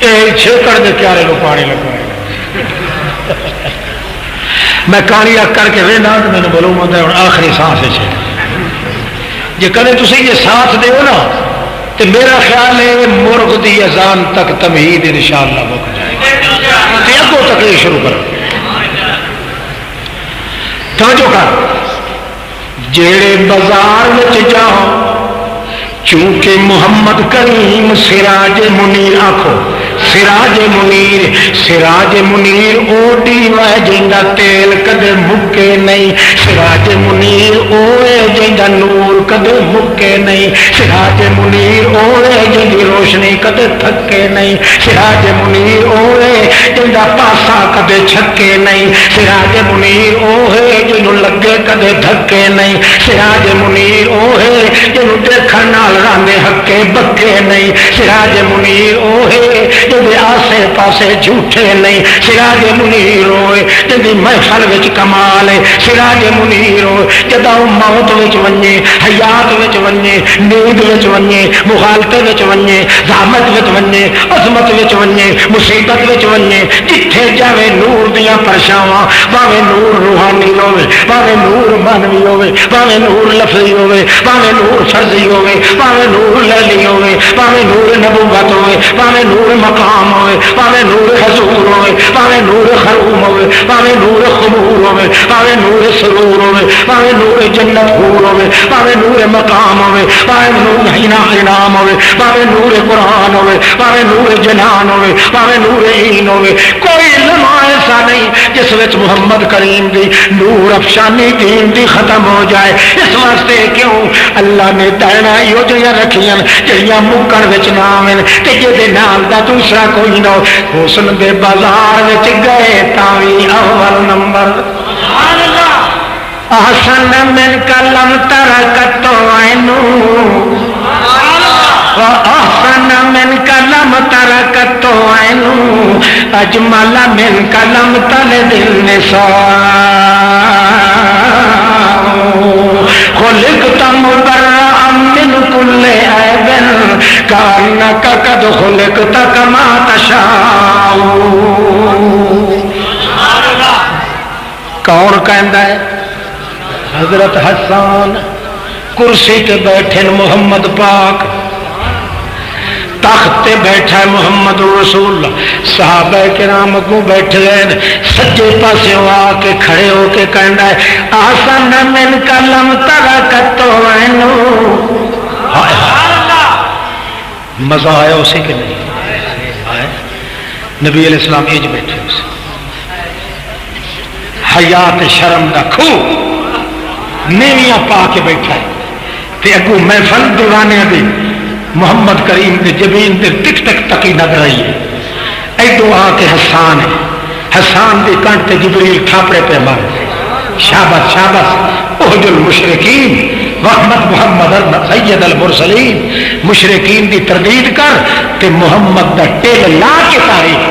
S2: اے چھکڑ دے پیارے نو پانی لگائے میں کہانی کر کے وہنا تو میں نے معلوم ہوتا ہے آخری سانس ہے جی کدے تسی یہ ساتھ دیو نا تو میرا خیال ہے مرغ دی اذان تک تمہید انشاءاللہ مک جائے تے اگوں تقریر شروع کرو توجہ کر جیڑے بازار وچ جاؤ چونکہ محمد کریم سراج منیر آکھو سراج منیر اوڈی وے جندا تیل کدے مکے نہیں سراج منیر اوے جندا نور کدے مکے نہیں سراج منیر اوے جندی روشنی کدے تھکے نہیں سراج منیر اوے جندا پاسا کدے چھکے نہیں سراج منیر اوے جنوں لگے کدے دھکے نہیں سراج منیر اوے جنوں دیکھن نال راندے ہکے بکے نہیں سراج منیر اوے جدے آسے پاسے جھوٹے نہیں سراج منیر ہوئے جدی محفل وچ کمال ہے سراج منیر ہوئے جدا موت وچ ونجے حیات وچ ونجے نیند وچ ونجے مغالطے وچ ونجے زحمت وچ ونجے عظمت وچ ونجے مصیبت وچ ونجے جتھے جاوے نور دیاں پرچھاواں باویں نور روحانی ہوے باویں نور مانوی ہوے باویں نور لفظی ہوے باویں نور فرضی ہوے باویں نور لیلی ہوے باویں نور نبوت ہوے باویں نور مقام ہوئے باویں نور حضور ہوئے باویں نور خروم ہوئے باویں نور خمور ہوئے باویں پاوے نور سرور ہوے، پاوے نور جنت حور ہوے، پاوے نور مقام ہوے، پاوے نور انعام ہوے، پاوے نور قرآن ہوے، پاوے نور جنان ہوے، پاوے نور عین ہوے، کوئی لمحہ ایسا نہیں جس وچ محمد کریم دی نور افشانی دین دی ختم ہو جائے۔ اس واسطے کیوں اللہ نے تینا یہ جہاں رکھیاں جہاں مکن وچ نہ آویں تے جے نال دا دوسرا کوئی نہ ہو، حسن دے بازار وچ گئے تاں وی اول نمبر۔ سبحان اللہ۔ احسن من کلم ترکت عینو، احسن من کلم ترکت عینو، اجمل من کلم تلد النساء، خلقت مبرأ من کل عیب کانک قد خلقت کما تشاء۔ کون کہندا ہے؟ حضرت حسان کرسی تے بیٹھے محمد پاک، تخت تے بیٹھا ہے محمد رسول، صحابہ کرام کو بیٹھے ہیں سجے پاسے آ کے کھڑے ہو کے کہنا ہے احسن من کلم ترکت عینو۔ مزہ آیا اسے کہ نہیں آیا؟ نبی علیہ السلام ایج بیٹھے اسے حیات شرم دا کھو نیویاں پا کے بیٹھا ہے تے اگو محفل دیوانے دی محمد کریم کے جبین تے ٹک ٹک تکی نظر آئی ہے۔ ایڈو آ کے حسان ہے، حسان دی کانٹ تے جبریل تھاپڑے پہ مار شابت شابت احد المشرکین رحمت محمد سید المرسلین، مشرکین دی تردید کر تے محمد دا ٹیل لا کے تاریخ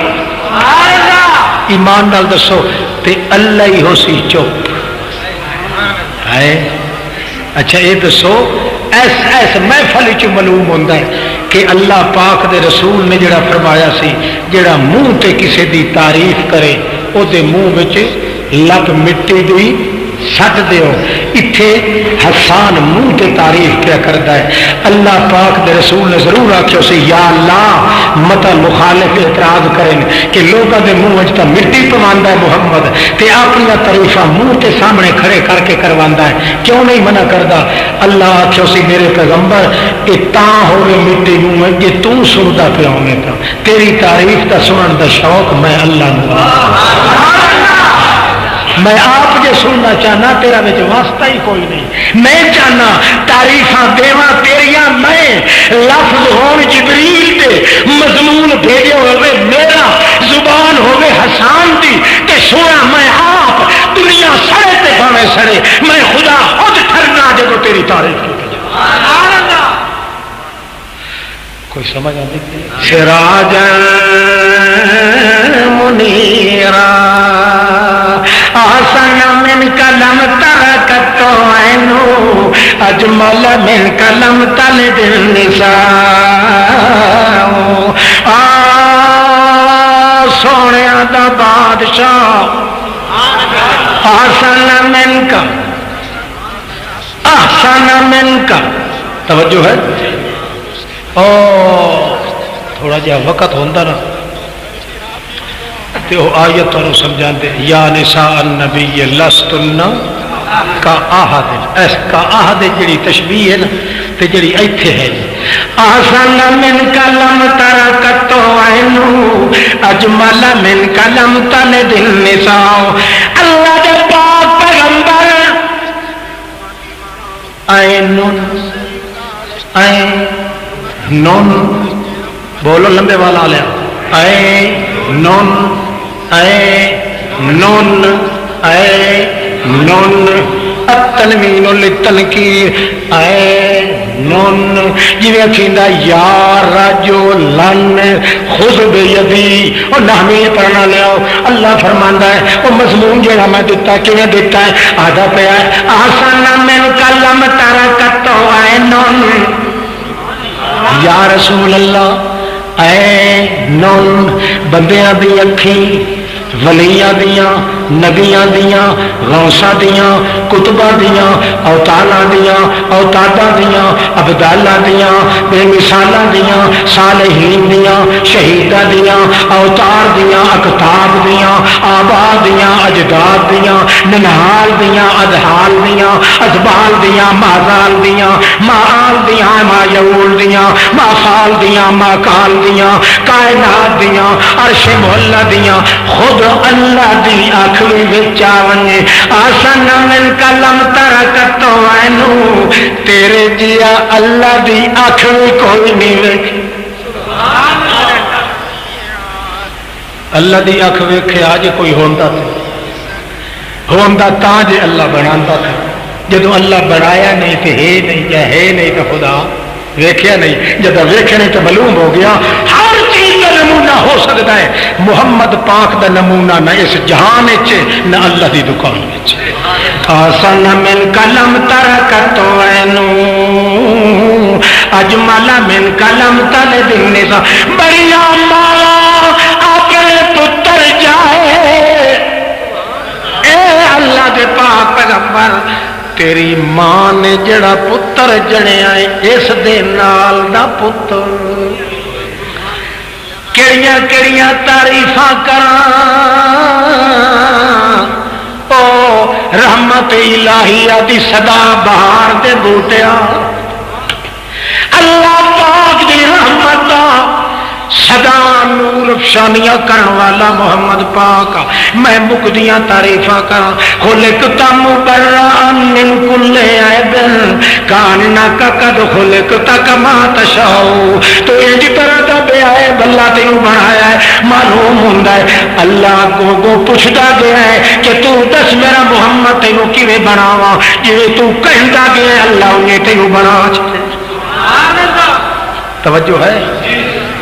S2: ایمان نال دسو تے اللہ ہی ہو سی چپ ہے۔ اچھا یہ دسو ایس محفل چ معلوم ہوتا ہے کہ اللہ پاک دے رسول نے جڑا فرمایا سی جڑا منہ تے کسے دی تعریف کرے او دے منہ وچ لب مٹی دی سٹ دیو۔ اتھے حسان منہ تے تعریف کیا کرتا ہے، اللہ پاک دے رسول نے ضرور آکھیا سی یا اللہ متا مخالف اعتراض کریں کہ لوگوں دے منہ وچ تا مٹی پواندا ہے محمد تے اپنی تعریفاں منہ تے سامنے کھڑے کر کے کرواندا ہے، کیوں نہیں منع کردا؟ اللہ آکھیا سی میرے پیغمبر کہ تاں ہوے مٹی منہ کہ تو سندا پیا ہوے تا تیری تعریف دا سنن دا شوق میں اللہ نو میں آپ جو سننا چاہنا تیرا بچ واسطہ ہی کوئی نہیں، میں چاہنا تعریفاں دیواں تیریاں میں لفظ ہون جبریل دے مضمون بھیجے ہوئے میرا زبان ہوئے حسان دی تے سونا میں آپ دنیا سڑے تے بھاوے سڑے میں خدا خود ٹھرنا جب تیری تعریف کی کوئی سمجھ آتی سراج منیرا احسن من کلم ترکت عینو اجمل من کلم تلد النساء۔ سونیا دا بادشاہ احسن من کا، احسن من کا توجہ ہے تھوڑا جہا وقت ہوتا نا تو آیت اور سمجھا دے یا نساء النبی لستن کا آہد، اس کا آہد جڑی تشبیہ ہے نا تے جڑی ایتھے ہے احسن من کلم ترکت عینو اجمل من کلم تلد النساء۔ اللہ دے پاک پیغمبر عینن نون بولو لمبے والا لیا اے نون نون نون التنوین للتنکیر اے نون جویں کہندا یا رجلن خذ بیدی او نامی پڑھنا لیا اللہ فرماندا ہے او مضمون جڑا میں دتا کیویں دتا ہے آدھا پیا احسن من کلم ترکت عینن یا رسول اللہ اے نون بندیاں دی اکھی ولیاں دیاں نبیاں دیاں غوثاں دیاں کتباں دیاں اوتالاں دیاں اوتاداں دیاں ابدالاں دیاں بے مثالاں دیاں صالحین دیاں شہیداں دیاں اوتار دیاں اکتاب دیاں آباد دیاں اجداد دیاں ننہال دیاں ادحال دیاں ازبال دیاں مازال دیاں معال دیاں مایول دیاں مافال دیاں ماکال دیاں کائنات دیاں عرش محلہ دیاں خود اللہ دی آخری وچ آونے آسن من کلم ترکتو اینو تیرے جیا اللہ دی آخری کوئی نہیں ویکھ اللہ دی اکھ ویکھے آج کوئی ہوندا تاں جے اللہ بناتا تھا جدو اللہ بنایا نہیں تو ہے نہیں یا ہے نہیں تو خدا ویکھیا نہیں جب ویکھے نہیں تو معلوم ہو گیا ہر چیز کا نمونہ ہو سکتا ہے محمد پاک دا نمونہ نہ اس جہان وچ نہ اللہ دی دکان وچ آسن من کلم ترکتو اینو اجمل من کلم تل دنسا بڑیا مالا اپنے پتر جائے اے اللہ دے پاک پیغمبر تیری ماں نے جڑا پتر جنیا ہے اس دے نال دا پتر کیڑیاں کیڑیاں تعریفاں کراں او رحمت الہیہ دی صدا بہار دے بوٹیا اللہ پاک دی رحمت صدا نور افشانیاں کرن والا محمد پاک میں مکدیاں تعریفاں کراں خلقت مبرئا من کل عیب کانک قد خلقت کما تشاء تو انج طرح دا بے عیب اللہ تینوں بنایا ہے معلوم ہوندا ہے اللہ کو پوچھدا گیا ہے کہ تو دس میرا محمد تینوں کیویں بناواں جویں تو کہندا گیا ہے اللہ انہیں تینوں بنا سبحان اللہ توجہ ہے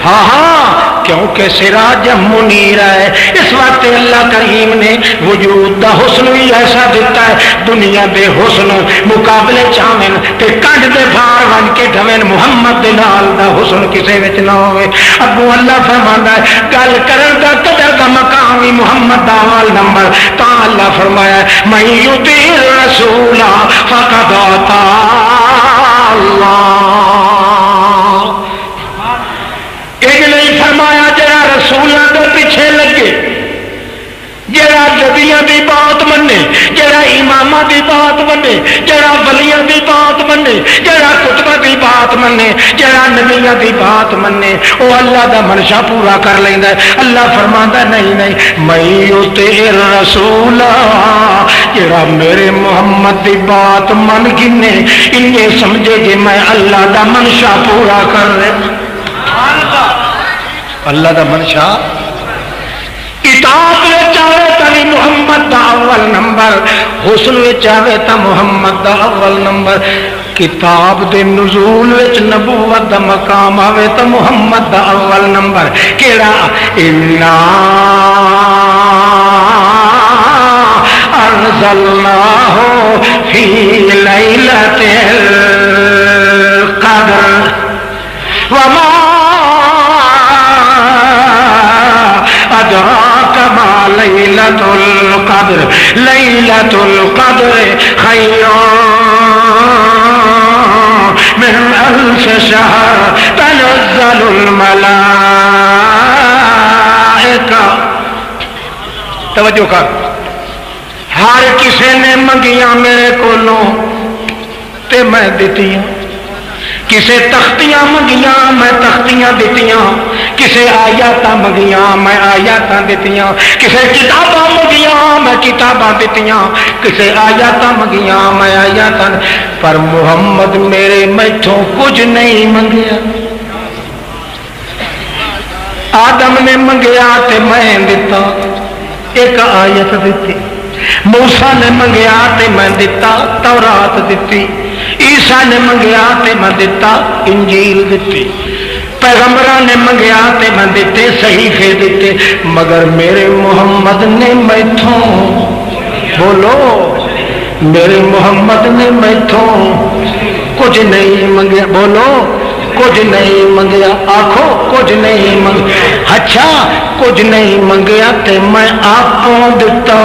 S2: ہاں ہاں کیونکہ سراج منیر ہے اس وقت اللہ کریم نے وجود دا حسن بھی ایسا دیتا ہے دنیا دے حسن مقابلے چاہن تے کنڈ دے بھار بن کے ڈھوین محمد دے نال دا حسن کسے وچ نہ ہوئے ابو اللہ فرماندا ہے گل کرن دا قدر دا مقام بھی محمد دا اول نمبر تا اللہ فرمایا من یطیع الرسول فقد اطاع اللہ فرمایا جڑا رسولوں کے پیچھے لگے جڑا نبیاں دی بات منے جڑا اماماں دی بات منے جڑا ولیاں دی بات منے جڑا کتباں دی بات منے جڑا نبیاں دی بات منے وہ اللہ دا منشا پورا کر لیندا ہے اللہ فرماندا نہیں نہیں میں یطیع الرسول جڑا میرے محمد دی بات من گنے انہیں سمجھے کہ میں اللہ دا منشا پورا کر رہا اللہ دا منشا اطاعت میں چاہے تا محمد دا اول نمبر حسن میں چاہے تا محمد دا اول نمبر کتاب دے نزول وچ نبوت دا مقام آوے تا محمد دا اول نمبر کیڑا انا انزلناہ فی لیلۃ القدر وما أدراك ما ليلة القدر ليلة القدر خير من 1000 شهر تنزل الملائكة توجہ کر ہر کسی نے منگیاں میرے کولوں تے میں دتیاں کسے تختیاں منگیاں میں تختیاں دتیاں کسے آیاتاں منگیاں میں آیاتاں دتیاں کسے کتاباں منگیاں میں کتاباں دتیاں کسے آیاتاں منگیاں میں آیاتاں پر محمد میرے میتھوں کچھ نہیں منگیا آدم نے منگیا تے میں دتا ایک آیت دتی موسیٰ نے منگیا تے میں دتا تورات دتی عیسیٰ نے منگیا تے میں دتا انجیل دتی پیغمبران نے منگیا تے میں دیتے صحیفے دیتے مگر میرے محمد نے میتھوں بولو میرے محمد نے میتھوں کچھ نہیں منگیا بولو کچھ نہیں منگیا آکھو کچھ نہیں منگیا اچھا کچھ نہیں منگیا تے میں آپوں دتا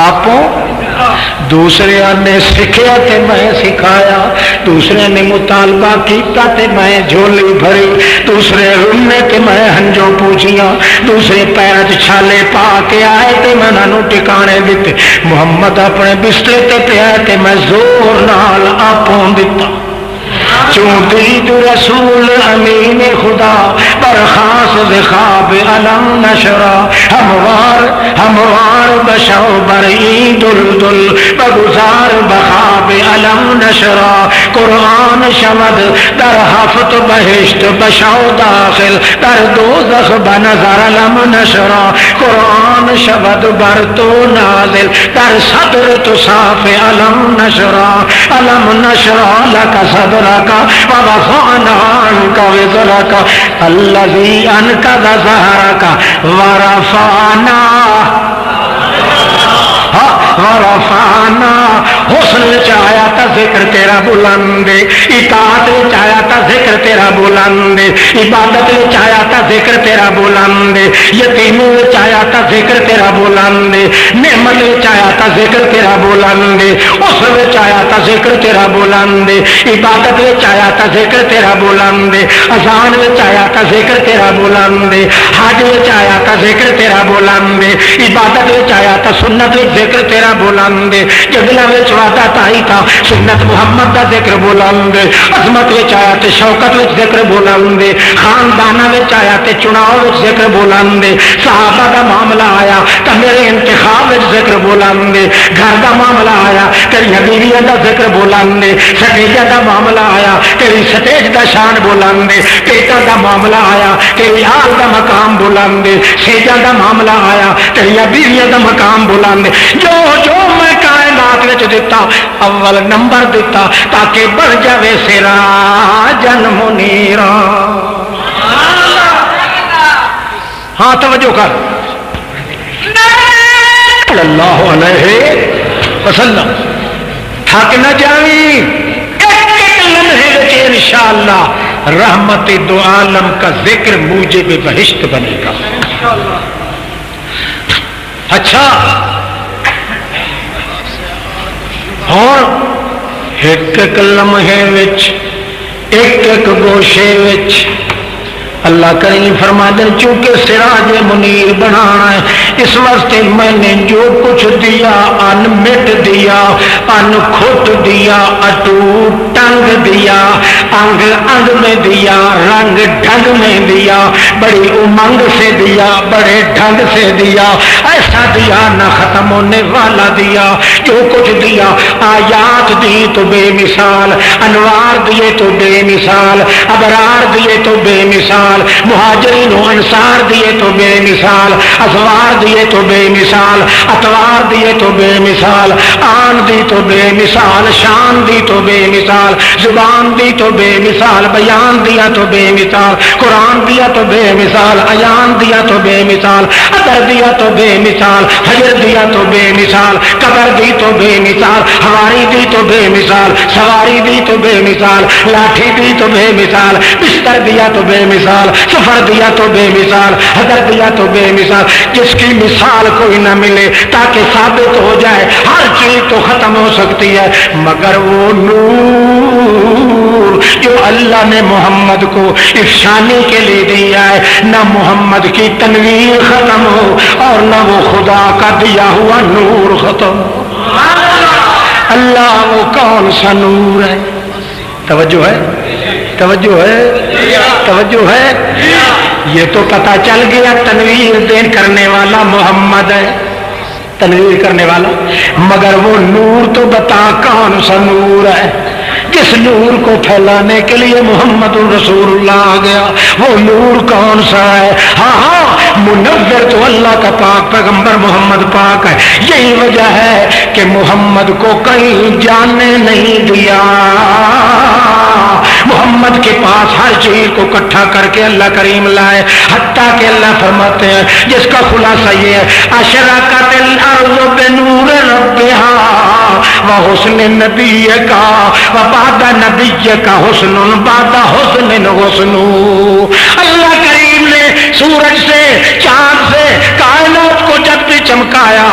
S2: آپوں دوسرے نے سکھیا تے میں سکھایا، دوسرے نے مطالبہ کیتا تے میں جھولی بھری، دوسرے رونے تے میں ہنجو پوچھیاں، دوسرے پیروں تے چھالے پا کے آئے تے میں انہوں ٹکانے دیتے۔ محمد اپنے بسترے تے پیا تے میں زور نال آپوں دیتا۔ چون دید رسول امین خدا برخاست خواب علم نشرا، ہموار بشو بری دل دل بگزار بخواب علم نشرا، قرآن شمد در حفت بہشت بشو داخل در دوزخ بنظر علم نشرا، قرآن شمد بر تو نازل در صدر تو صاف علم نشرا، علم نشرا لک صدرک ووضعنا عنك وزرك الذي أنقض ظهرك ورفعنا حسن چایا تا ذکر تیرا بلند، اطاعت چایا تا ذکر تیرا بلند، عبادت چایا تا ذکر تیرا بلند، یتیم چایا تا ذکر تیرا بلند، نعمت چایا تا ذکر تیرا بلند، اسر چایا تا ذکر تیرا بلند، عبادت چایا تا ذکر تیرا بلند، اذان چایا تا ذکر تیرا بلند، حج چایا تا ذکر تیرا بلند، عبادت چایا تا سنت ذکر تیرا بلند، جدلا وچ وعدہ تائی تھا سنت محمد دا ذکر بلند، عظمت وچ آیا تے شوکت وچ ذکر بلند، خاندانہ وچ آیا تے چناؤ وچ ذکر بلند، صحابہ دا معاملہ آیا تے میرے انتخاب وچ ذکر بلند، گھر دا معاملہ آیا تیری بیویاں دا ذکر بلند، سٹیجاں دا معاملہ آیا تیری سٹیج دا شان بلند، پیٹاں دا معاملہ آیا تیری آل دا مقام بلند، سیجاں دا معاملہ آیا تیری بیویاں دا مقام بلند، جو جو میں کائنات وچ دیتا اول نمبر دیتا تاکہ بڑھ جاوے سراجن منیرا۔ ہاں توجہ کر، اللہ علیہ وسلم تھک نہ جاوی، ایک لمحے وچ انشاءاللہ رحمت دو عالم کا ذکر موجب بہشت بنے گا۔ اچھا، اور ایک ایک لمحے وچ ایک ایک گوشے وچ اللہ کریم فرما دیں چونکہ سراج منیر بنانا ہے، اس واسطے میں نے جو کچھ دیا ان مٹ دیا، ان کھٹ دیا، اٹوٹ ٹنگ دیا، انگ انگ میں دیا، رنگ ڈھنگ میں دیا، بڑی امنگ سے دیا، بڑے ڈھنگ سے دیا، ایسا دیا نہ ختم ہونے والا دیا، جو کچھ دیا آیات دی تو بے مثال، انوار دیے تو بے مثال، ابرار دیے تو بے مثال، مہاجرین و انصار دیے تو بے مثال، ازوار دیے تو بے مثال، اتوار دیے تو بے مثال، آن دی تو بے مثال، شان دی تو بے مثال، زبان دی تو بے مثال، بیان دیا تو بے مثال، قرآن دیا تو بے مثال، ایان دیا تو بے مثال، ادر دیا تو بے مثال، حجر دیا تو بے مثال، قبر دی تو بے مثال، ہواری دی تو بے مثال، سواری دی تو بے مثال، لاٹھی دی تو بے مثال، بستر دیا تو بے مثال، سفر دیا تو بے مثال، حضر دیا تو بے مثال، جس کی مثال کوئی نہ ملے تاکہ ثابت ہو جائے ہر چیز تو ختم ہو سکتی ہے مگر وہ نور جو اللہ نے محمد کو افشانی کے لیے دیا ہے، نہ محمد کی تنویر ختم ہو اور نہ وہ خدا کا دیا ہوا نور ختم ہو۔ اللہ وہ کون سا نور ہے؟ توجہ ہے، توجہ ہے، توجہ ہے، یہ تو پتہ چل گیا تنویر دین کرنے والا محمد ہے، تنویر کرنے والا، مگر وہ نور تو بتا کون سا نور ہے جس نور کو پھیلانے کے لیے محمد رسول اللہ آ گیا، وہ نور کون سا ہے؟ ہاں ہاں، منور تو اللہ کا پاک پیغمبر محمد پاک ہے، یہی وجہ ہے کہ محمد کو کہیں جانے نہیں دیا، محمد کے پاس ہر چیز کو اکٹھا کر کے اللہ کریم لائے، حتیٰ کہ اللہ فرماتے ہیں جس کا خلاصہ یہ ہے اشرقت الارض بنور ربها وحسن نبیک وبعد نبیک حسن بعد حسن حسن۔ اللہ کریم نے سورج سے چاند سے کائنات کو جب بھی چمکایا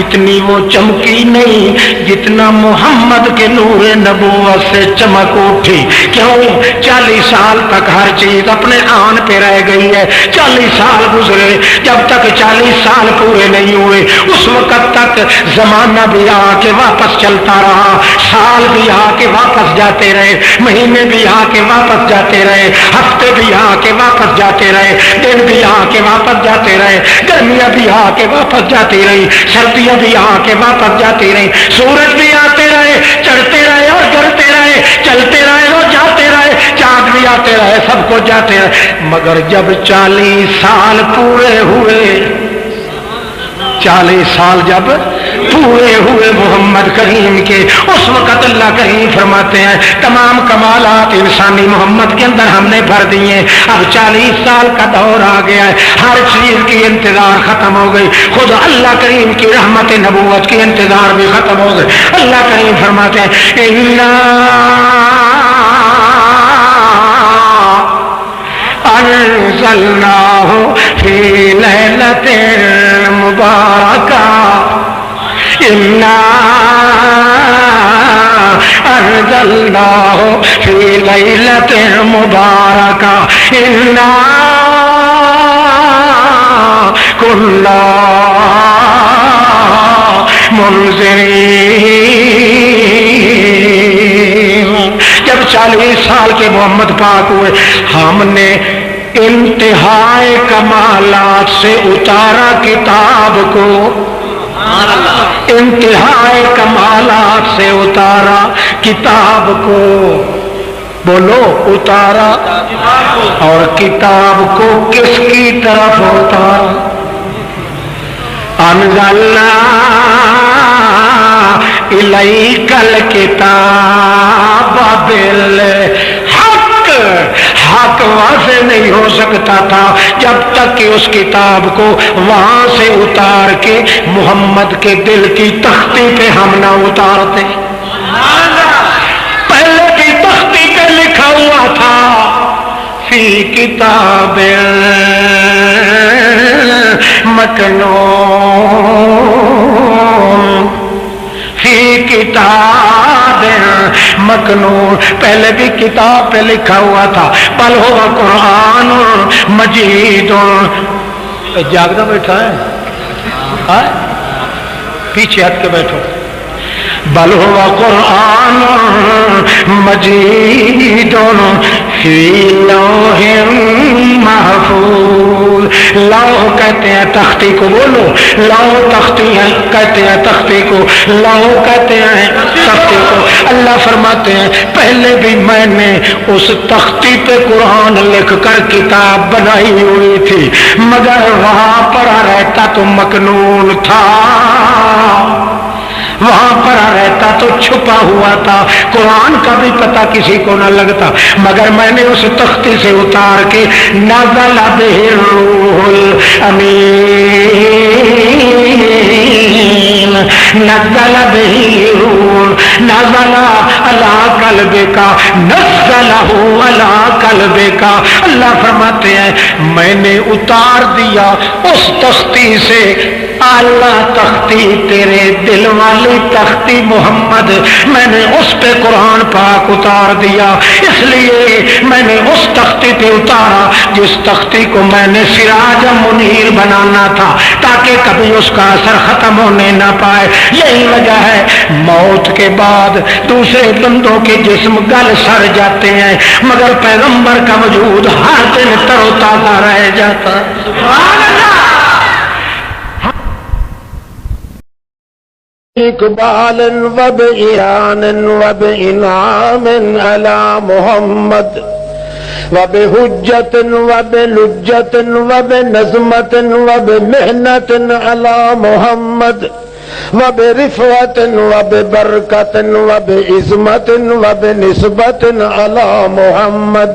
S2: اتنی وہ چمکی نہیں جتنا محمد کے نور نبوت سے چمک اٹھی. کیوں؟ 40 سال تک ہر چیز اپنے آن پہ رہ گئی ہے. 40 سال گزرے، جب تک 40 سال پورے نہیں ہوئے اس وقت تک زمانہ بھی آ کے واپس چلتا رہا، سال بھی آ کے واپس جاتے رہے، مہینے بھی آ کے واپس جاتے رہے، ہفتے بھی آ کے واپس جاتے رہے، دن بھی آ کے واپس جاتے رہے، گرمیاں بھی آ کے واپس جاتی رہی، سردیاں بھی آ کے واپس جاتی رہی، سورج بھی آتے رہے، چڑھتے رہے اور گرتے رہے، چلتے رہے اور جاتے رہے، چاند بھی آتے رہے، سب کو جاتے رہے. مگر جب 40 سال پورے ہوئے، 40 سال جب پورے ہوئے محمد کریم کے، اس وقت اللہ کریم فرماتے ہیں تمام کمالات انسانی محمد کے اندر ہم نے بھر دیے. اب 40 سال کا دور آ گیا ہے، ہر چیز کی انتظار ختم ہو گئی، خود اللہ کریم کی رحمت نبوت کی انتظار بھی ختم ہو گئی. اللہ کریم فرماتے ہیں انزلناہ فی لیلۃ مبارکہ، انا انزلناہ فی لیلۃ مبارکہ انا کنا منذرین. جب 40 سال کے محمد پاک ہوئے، ہم نے انتہائی کمالات سے اتارا کتاب کو، انتہائی کمالات سے اتارا کتاب کو. بولو اتارا، اور کتاب کو کس کی طرف اتارا؟ انزلنا الیک الکتاب بالحق. حق واضح نہیں ہو سکتا تھا جب تک کہ اس کتاب کو وہاں سے اتار کے محمد کے دل کی تختی پہ ہم نہ اتارتے. پہلے کی تختی پہ لکھا ہوا تھا فی کتاب مکنون، فی کتاب مکنون، پہلے بھی کتاب پہ لکھا ہوا تھا بل ہو قرآن مجید. جاگنا بیٹھا ہے، پیچھے ہٹ کے بیٹھو. بل ہوا قرآن مجید فی لوح محفوظ. لوح کہتے ہیں تختی کو، بولو لوح تختی ہے، کہتے ہیں تختی کو، لوح کہتے ہیں تختی کو. اللہ فرماتے ہیں پہلے بھی میں نے اس تختی پہ قرآن لکھ کر کتاب بنائی ہوئی تھی، مگر وہاں پڑا رہتا تو مکنون تھا، وہاں پر رہتا تو چھپا ہوا تھا، قرآن کا بھی پتہ کسی کو نہ لگتا. مگر میں نے اس تختی سے اتار کے نزل بہ الروح الامین، نزل بہ الروح، نزل علی قلبک، نزلہ علی قلبک. اللہ فرماتے ہیں میں نے اتار دیا اس تختی سے اعلیٰ تختی، تیرے دل والی تختی محمد، میں نے اس پہ قرآن پاک اتار دیا. اس لیے میں نے اس تختی پہ اتارا جس تختی کو میں نے سراج منیر بنانا تھا تاکہ کبھی اس کا اثر ختم ہونے نہ پائے. یہی وجہ ہے موت کے بعد دوسرے بندوں کے جسم گل سڑ جاتے ہیں مگر پیغمبر کا وجود ہر دن تر و تازہ رہ جاتا. سبحان اللہ. اقبال وبإعان وبإنعام على محمد وبحجة وبلجة وبنظمة وبمحنة على محمد وبرفعة وببركة وبعظمة وبنسبة على محمد